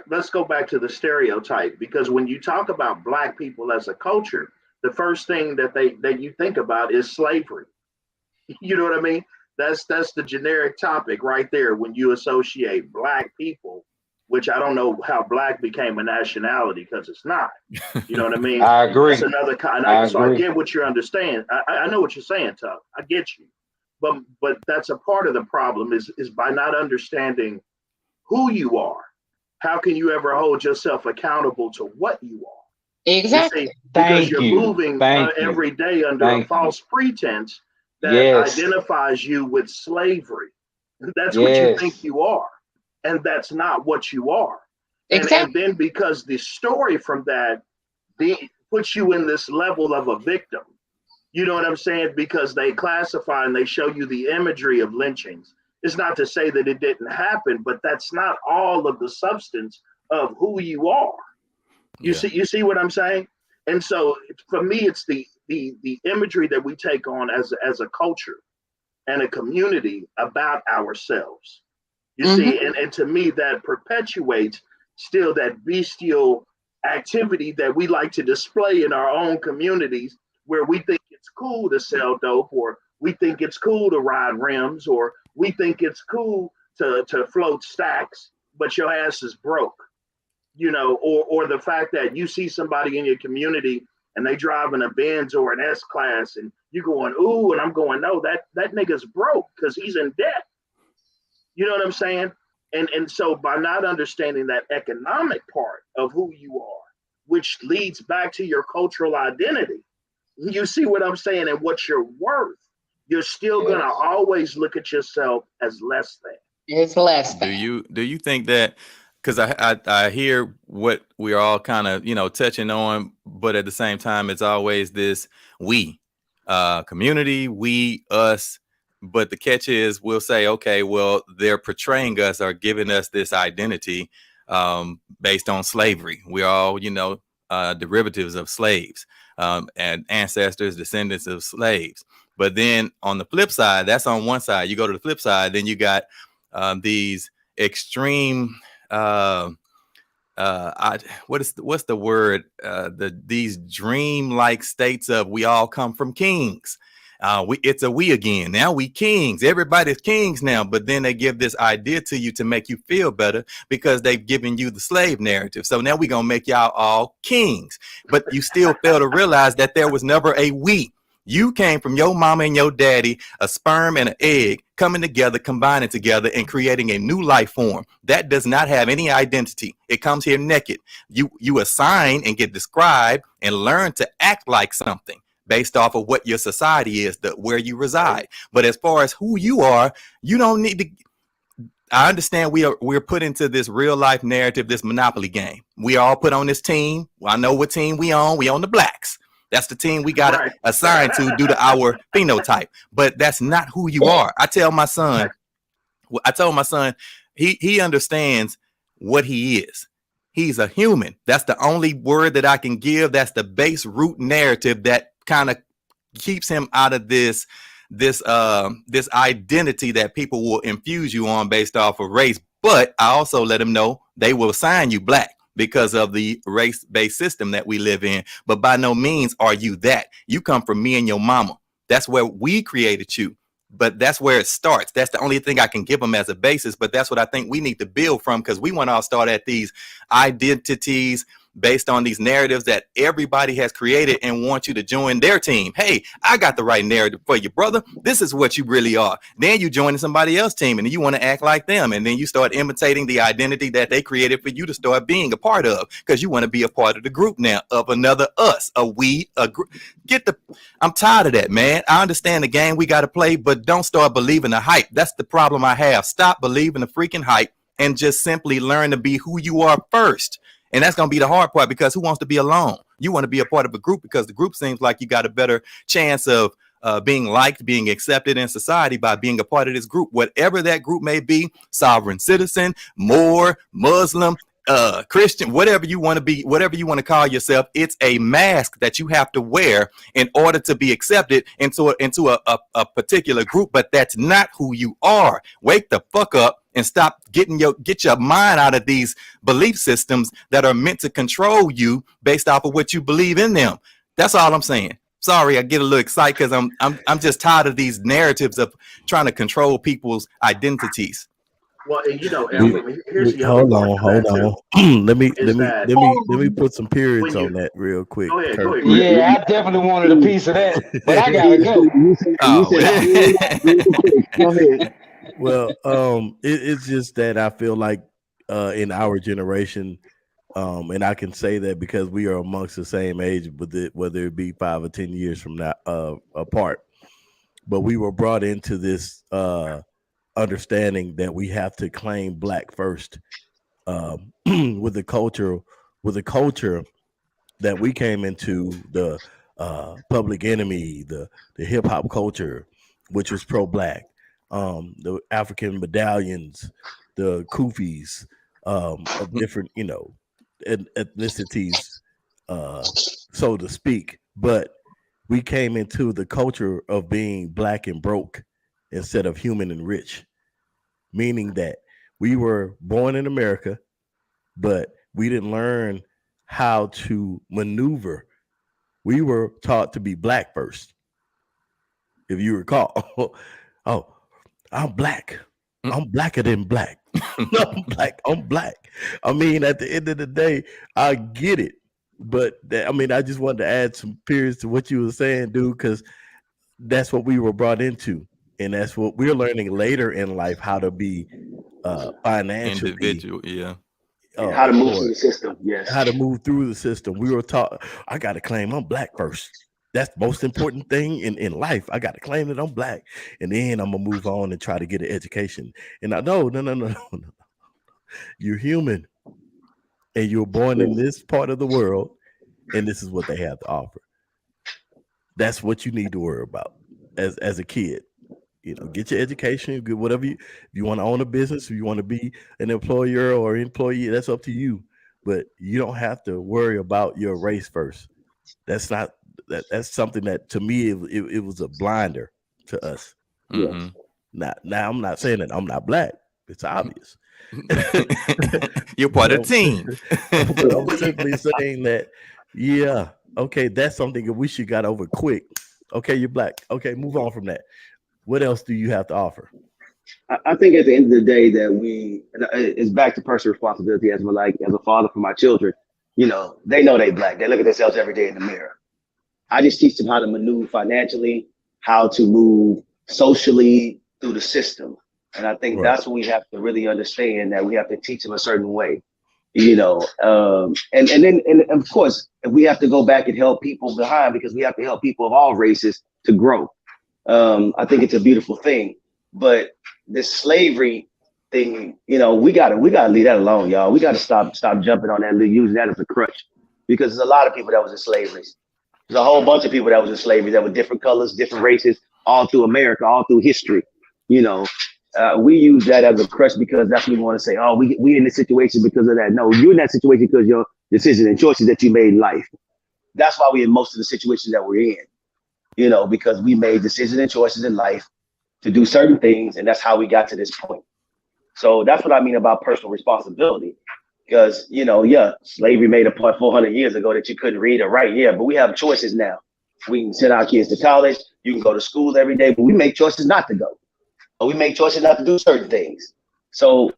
let's go back to the stereotype, because when you talk about Black people as a culture, the first thing that you think about is slavery. You know what I mean? That's the generic topic right there when you associate Black people, which I don't know how Black became a nationality, because it's not. You know what I mean? I agree. That's another kind. So I get what you're understanding. I know what you're saying, Tuck. I get you. But that's a part of the problem is by not understanding who you are. How can you ever hold yourself accountable to what you are? Exactly. See, because you're moving every day under a false pretense that identifies you with slavery. That's what you think you are. And that's not what you are. Exactly. And then because the story from that puts you in this level of a victim. You know what I'm saying? Because they classify and they show you the imagery of lynchings. It's not to say that it didn't happen, but that's not all of the substance of who you are. You see what I'm saying? And so for me, it's the imagery that we take on as a culture and a community about ourselves. You see, and to me, that perpetuates still that bestial activity that we like to display in our own communities, where we think it's cool to sell dope, or we think it's cool to ride rims, or we think it's cool to float stacks, but your ass is broke. Or the fact that you see somebody in your community and they driving a Benz or an S-Class, and you going, ooh, and I'm going, no, that nigga's broke because he's in debt. You know what I'm saying? And so by not understanding that economic part of who you are, which leads back to your cultural identity, you see what I'm saying, and what you're worth, you're still going to always look at yourself as less than. It's less than. Do you think that, because I hear what we're all kind of, touching on, but at the same time, it's always this we, community, we, us. But the catch is we'll say, okay, well, they're portraying us or giving us this identity based on slavery. We're all, derivatives of slaves and ancestors, descendants of slaves. But then on the flip side, that's on one side. You go to the flip side, then you got these extreme what's the word? These dream-like states of we all come from kings. It's a we again. Now we kings. Everybody's kings now. But then they give this idea to you to make you feel better because they've given you the slave narrative. So now we're going to make y'all all kings. But you still fail to realize that there was never a we. You came from your mama and your daddy, a sperm and an egg coming together, combining together and creating a new life form. That does not have any identity. It comes here naked. You assign and get described and learn to act like something based off of what your society is, where you reside. But as far as who you are, you don't need to. I understand we're put into this real life narrative, this Monopoly game. We all put on this team. I know what team we on. We on the Blacks. That's the team we got Right. assigned to due to our phenotype. But that's not who you are. I told my son, he understands what he is. He's a human. That's the only word that I can give. That's the base root narrative that kind of keeps him out of this identity that people will infuse you on based off of race. But I also let him know they will assign you black because of the race-based system that we live in. But by no means are you that. You come from me and your mama. That's where we created you. But that's where it starts. That's the only thing I can give them as a basis. But that's what I think we need to build from, because we want to all start at these identities based on these narratives that everybody has created and want you to join their team. Hey, I got the right narrative for you, brother. This is what you really are. Then you join somebody else's team and you want to act like them. And then you start imitating the identity that they created for you to start being a part of, because you want to be a part of the group now, of another us, a we, a group. I'm tired of that, man. I understand the game we got to play, but don't start believing the hype. That's the problem I have. Stop believing the freaking hype and just simply learn to be who you are first. And that's going to be the hard part, because who wants to be alone? You want to be a part of a group because the group seems like you got a better chance of being liked, being accepted in society by being a part of this group, whatever that group may be, sovereign citizen, Moor, Muslim, Christian, whatever you want to be, whatever you want to call yourself. It's a mask that you have to wear in order to be accepted into a particular group, but that's not who you are. Wake the fuck up and stop get your mind out of these belief systems that are meant to control you based off of what you believe in them. That's all I'm saying. Sorry, I get a little excited because I'm just tired of these narratives of trying to control people's identities. Well, and here's the hold other on, part hold to on. let me that let me put some periods when on that real quick. Go ahead, Kurt. Yeah, I definitely wanted a piece of that, but I gotta go. Go ahead. Well, it's just that I feel like in our generation, and I can say that because we are amongst the same age, whether it be 5 or 10 years from now apart, but we were brought into this understanding that we have to claim black first, with the culture that we came into, the Public Enemy, the hip hop culture, which was pro-black. The African medallions, the kufis of different, ethnicities, so to speak. But we came into the culture of being black and broke instead of human and rich, meaning that we were born in America, but we didn't learn how to maneuver. We were taught to be black first, if you recall. Oh, I'm black. I'm blacker than black. I'm black. I mean, at the end of the day, I get it. But I just wanted to add some periods to what you were saying, dude, because that's what we were brought into. And that's what we're learning later in life, how to be financially individual. Yeah. How to move through the system. Yes. How to move through the system. We were taught, I got to claim I'm black first. That's the most important thing in life. I got to claim that I'm black, and then I'm gonna move on and try to get an education. And I know, no. You're human, and you're born in this part of the world, and this is what they have to offer. That's what you need to worry about as a kid. Get your education, get whatever if you want to own a business, if you want to be an employer or employee, that's up to you. But you don't have to worry about your race first. That's not. That's something that to me it was a blinder to us. Mm-hmm. Now I'm not saying that I'm not black. It's obvious. You're part of the team. I'm simply saying that, yeah, okay, that's something that we should got over quick. Okay, you're black. Okay, move on from that. What else do you have to offer? I think at the end of the day that it's back to personal responsibility as a father for my children. They know they black. They look at themselves every day in the mirror. I just teach them how to maneuver financially, how to move socially through the system. And I think that's what we have to really understand, that we have to teach them a certain way, and of course, we have to go back and help people behind, because we have to help people of all races to grow. I think it's a beautiful thing, but this slavery thing, we gotta leave that alone, y'all. We gotta stop jumping on that and using that as a crutch, because there's a lot of people that was in slavery. There's a whole bunch of people that was in slavery that were different colors, different races, all through America, all through history. You know, we use that as a crutch because that's what we want to say. Oh, we in this situation because of that. No, you're in that situation because your decisions and choices that you made in life. That's why we're in most of the situations that we're in. You know, because we made decisions and choices in life to do certain things, and that's how we got to this point. So that's what I mean about personal responsibility. Because, you know, yeah, slavery made a point 400 years ago that you couldn't read or write. Yeah, but we have choices now. We can send our kids to college. You can go to school every day, but we make choices not to go. Or we make choices not to do certain things. So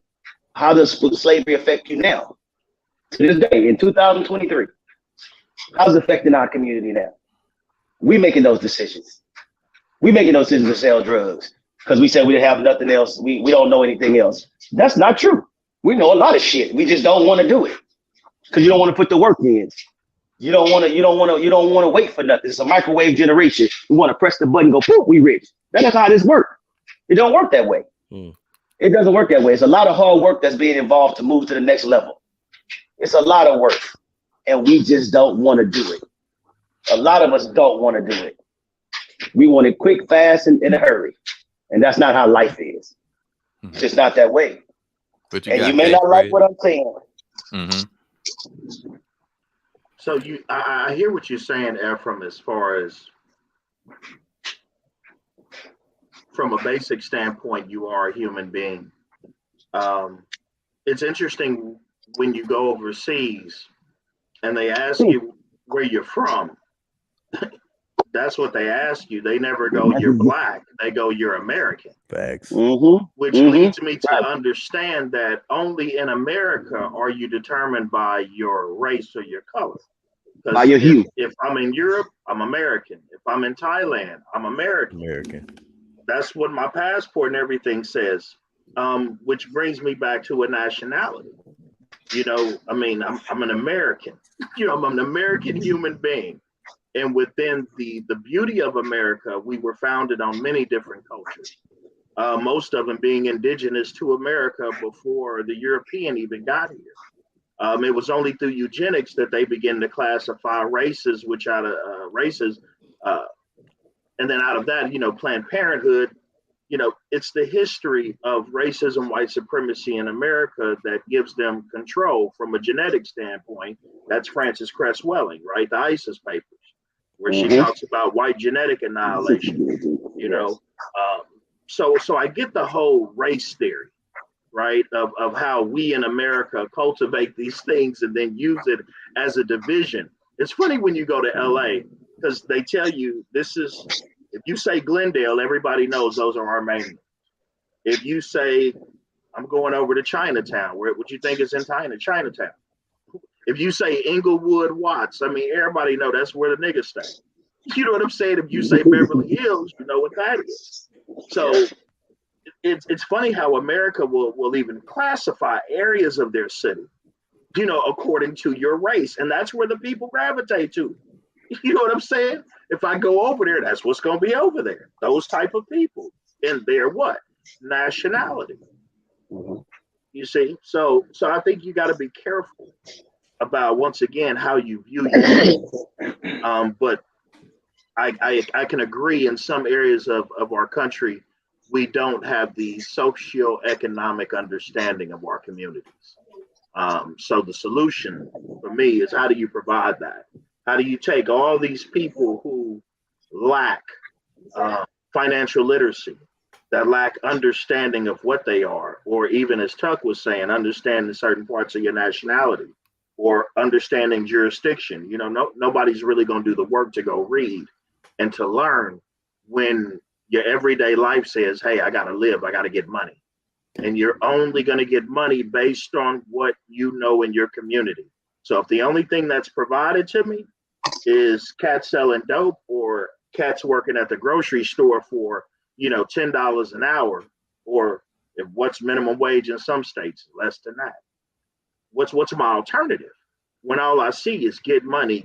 how does slavery affect you now? To this day, in 2023, how's it affecting our community now? We making those decisions. We making those decisions to sell drugs because we said we didn't have nothing else. We don't know anything else. That's not true. We know a lot of shit. We just don't want to do it because you don't want to put the work in. You don't want to wait for nothing. It's a microwave generation. We want to press the button, go, poof, we rich. That's how this works. It don't work that way. It doesn't work that way. It's a lot of hard work that's being involved to move to the next level. It's a lot of work, and we just don't want to do it. A lot of us don't want to do it. We want it quick, fast, and in a hurry, and that's not how life is. It's just not that way. But and you may not like what I'm saying. So I hear what you're saying, Ephraim, as far as from a basic standpoint, you are a human being. It's interesting when you go overseas and they ask you where you're from. That's what they ask you. They never go, you're black. They go, you're American. Facts. Which leads me to understand that only in America are you determined by your race or your color. By your hue. If I'm in Europe, I'm American. If I'm in Thailand, I'm American. That's what my passport and everything says. Which brings me back to a nationality. You know, I mean, I'm an American. You know, I'm an American human being. And within the beauty of America, we were founded on many different cultures. Most of them being indigenous to America before the European even got here. It was only through eugenics that they began to classify races, which out of races, and then out of that, you know, Planned Parenthood, you know, it's the history of racism, white supremacy in America that gives them control from a genetic standpoint. That's Frances Cress Welling, right? The ISIS papers, where she talks about white genetic annihilation, you know. So I get the whole race theory, right, of how we in America cultivate these things and then use it as a division. It's funny when you go to LA, because they tell you this is, if you say Glendale, everybody knows those are Armenians. If you say, I'm going over to Chinatown, where would you think is in Chinatown? If you say Inglewood, Watts, I mean, everybody know that's where the niggas stay. You know what I'm saying? If you say Beverly Hills, you know what that is. So it's funny how America will even classify areas of their city, you know, according to your race. And that's where the people gravitate to. You know what I'm saying? If I go over there, that's what's going to be over there. Those type of people. And their what? Nationality. You see? So I think you got to be careful about, once again, how you view yourself. But I can agree in some areas of our country, we don't have the socioeconomic understanding of our communities. So the solution for me is, how do you provide that? How do you take all these people who lack financial literacy, that lack understanding of what they are, or even as Tuck was saying, understanding certain parts of your nationality, or understanding jurisdiction? You know, nobody's really going to do the work to go read and to learn when your everyday life says, hey, I got to live, I got to get money. And you're only going to get money based on what you know in your community. So if the only thing that's provided to me is cats selling dope or cats working at the grocery store for, you know, $10 an hour, or if what's minimum wage in some states, less than that. What's my alternative when all I see is get money?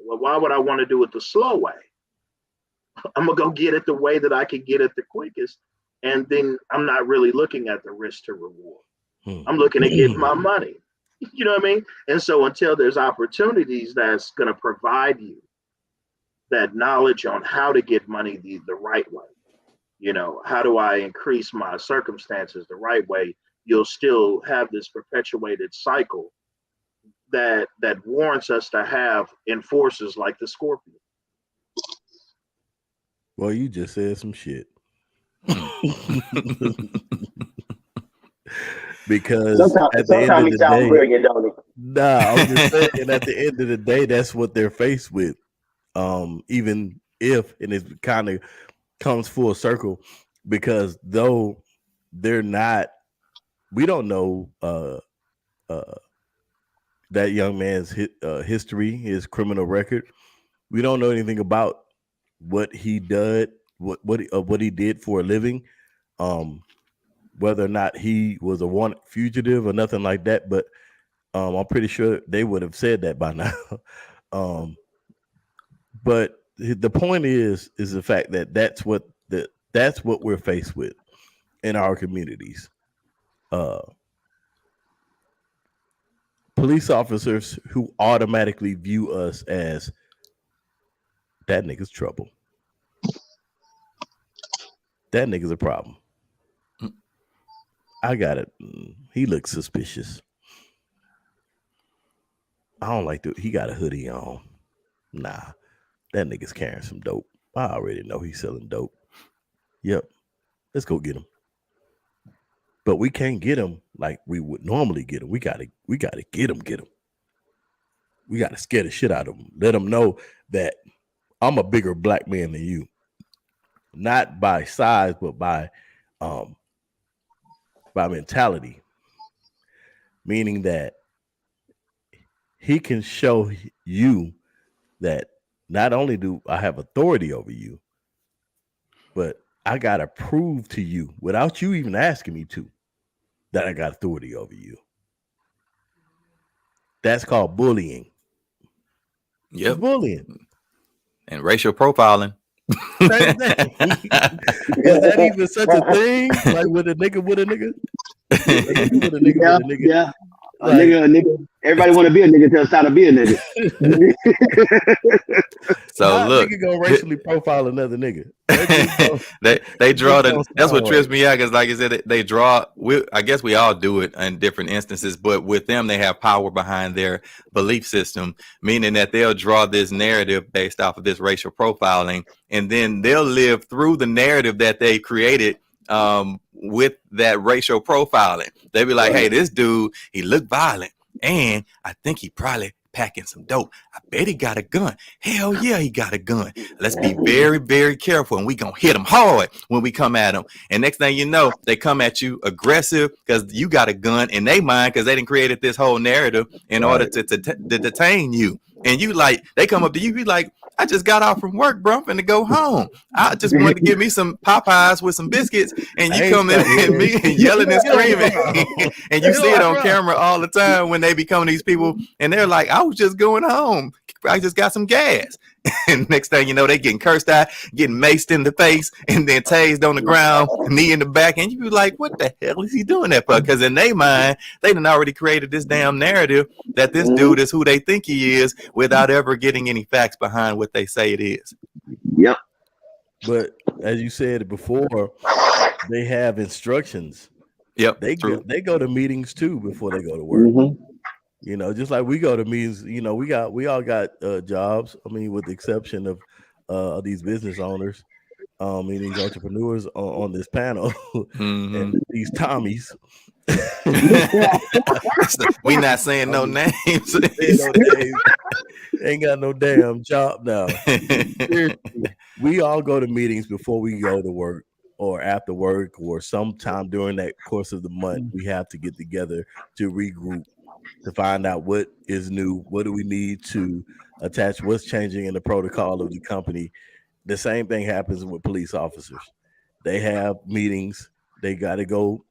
Well, why would I want to do it the slow way? I'm gonna go get it the way that I can get it the quickest, and then I'm not really looking at the risk to reward. I'm looking at getting my money. You know what I mean? And so until there's opportunities that's gonna provide you that knowledge on how to get money the right way. You know, how do I increase my circumstances the right way? You'll still have this perpetuated cycle that warrants us to have enforcers like the Scorpion. Well, you just said some shit. Because sometimes he sounds brilliant, don't he? Nah, I'm just saying at the end of the day, that's what they're faced with. Even if, and it kind of comes full circle, because though they're not, we don't know that young man's history, his criminal record. We don't know anything about what he did, what he did for a living, whether or not he was a wanted fugitive or nothing like that. But I'm pretty sure they would have said that by now. But the point is the fact that that's what we're faced with in our communities. Police officers who automatically view us as that nigga's trouble. That nigga's a problem. I got it. He looks suspicious. I don't like he got a hoodie on. Nah, that nigga's carrying some dope. I already know he's selling dope. Yep. Let's go get him. But we can't get him like we would normally get him. We gotta get him. We gotta scare the shit out of him. Let him know that I'm a bigger black man than you. Not by size, but by mentality. Meaning that he can show you that not only do I have authority over you, but I gotta prove to you without you even asking me to that I got authority over you. That's called bullying. Yep. It's bullying. And racial profiling. Same thing. Is that even such a thing? Like with a nigga with a nigga? Yeah. A nigga. Everybody want to be a nigga till it's time to be a nigga. So look, nigga go racially profile another nigga. they draw that's what trips me out, because like I said, they draw. I guess we all do it in different instances, but with them, they have power behind their belief system, meaning that they'll draw this narrative based off of this racial profiling, and then they'll live through the narrative that they created with that racial profiling. They be like, hey, this dude, he looked violent, and I think he probably packing some dope. I bet he got a gun. Hell yeah, he got a gun. Let's be very, very careful, and we gonna hit him hard when we come at him. And next thing you know, they come at you aggressive because you got a gun in their mind, because they done created this whole narrative in order to detain you. And you like, they come up to you, be like, I just got off from work, bro. I'm finna go home. I just wanted to give me some Popeyes with some biscuits, and you come in at me and yelling and screaming. And you see it on camera all the time when they be coming to these people, and they're like, I was just going home. I just got some gas. And next thing you know, they getting cursed out, getting maced in the face, and then tased on the ground, knee in the back. And you be like, what the hell is he doing that for? Because in their mind, they done already created this damn narrative that this dude is who they think he is, without ever getting any facts behind what they say it is. Yep. But as you said before, they have instructions. Yep. They go to meetings too before they go to work. Mm-hmm. You know, just like we go to meetings, you know, we all got jobs. I mean, with the exception of these business owners, and these entrepreneurs on this panel, and these Tommies. We not saying no names. Ain't got no damn job now. We all go to meetings before we go to work, or after work, or sometime during that course of the month. We have to get together to regroup, to find out what is new, what do we need to attach, what's changing in the protocol of the company. The same thing happens with police officers. They have meetings. They got to go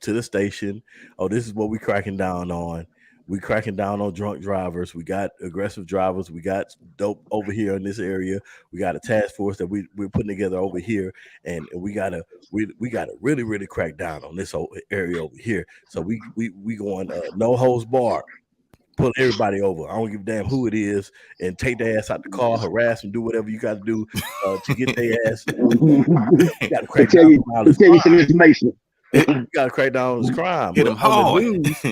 to the station. Oh, this is what we're cracking down on. We cracking down on drunk drivers. We got aggressive drivers. We got dope over here in this area. We got a task force that we're putting together over here, and we gotta really, really crack down on this whole area over here. So we going no holds barred. pull everybody over. I don't give a damn who it is, and take their ass out the car, harass them, do whatever you got to do to get their ass. You got to crack down on all this crime. You got to crack down on this crime. Hit them hard.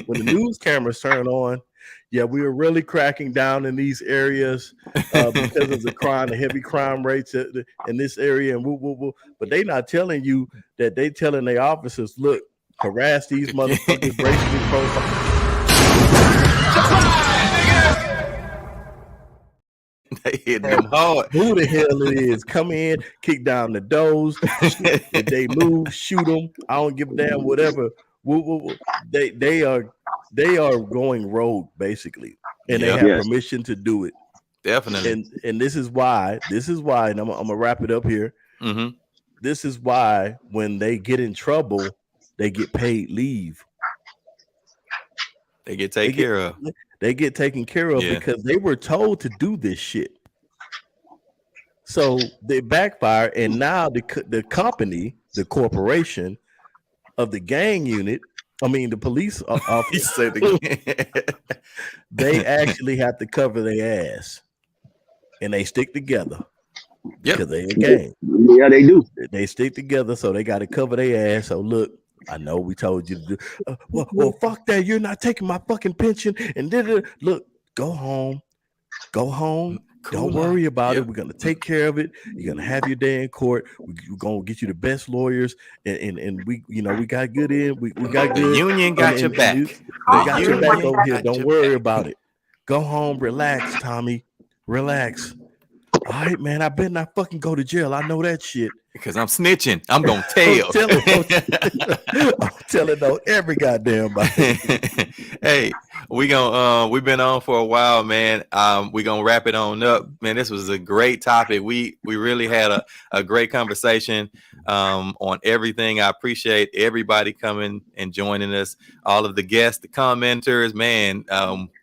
When the news cameras turn on, yeah, we are really cracking down in these areas because of the crime, the heavy crime rates in this area, and woo, woo, woo. But they not telling you that they telling their officers, look, harass these motherfuckers, racially profile. They hit them hard. Who the hell it is? Come in, kick down the doors. If they move, shoot them. I don't give a damn. Whatever. Woo, woo, woo. They are going rogue basically, and they have permission to do it. Definitely. And this is why. And I'm gonna wrap it up here. Mm-hmm. This is why when they get in trouble, they get paid leave. They get taken care of. They get taken care of because they were told to do this shit. So they backfire, and now the company, the corporation of the gang unit, the police officer, they actually have to cover their ass, and they stick together because they a gang. Yeah, they do. They stick together, so they got to cover their ass. So look, I know we told you to do. Well, fuck that! You're not taking my fucking pension. And look, go home. Cool. Don't worry about it. We're gonna take care of it. You're gonna have your day in court. We're gonna get you the best lawyers, and we got good in. We got good. The union got your back. They got your back over here. Don't worry about it. Go home, relax, Tommy. Relax. All right, man. I better not fucking go to jail. I know that shit. Because I'm snitching. I'm gonna tell. I'm telling on every goddamn body. Hey, we've been on for a while, man. We're gonna wrap it on up. Man, this was a great topic. We really had a great conversation on everything. I appreciate everybody coming and joining us, all of the guests, the commenters, man.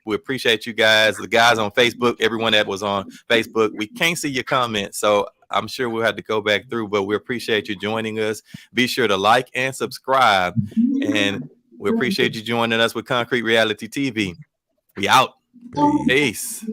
We appreciate you guys, the guys on Facebook, everyone that was on Facebook. We can't see your comments, so I'm sure we'll have to go back through, but we appreciate you joining us. Be sure to like and subscribe. And we appreciate you joining us with Concrete Reality TV. We out. Peace.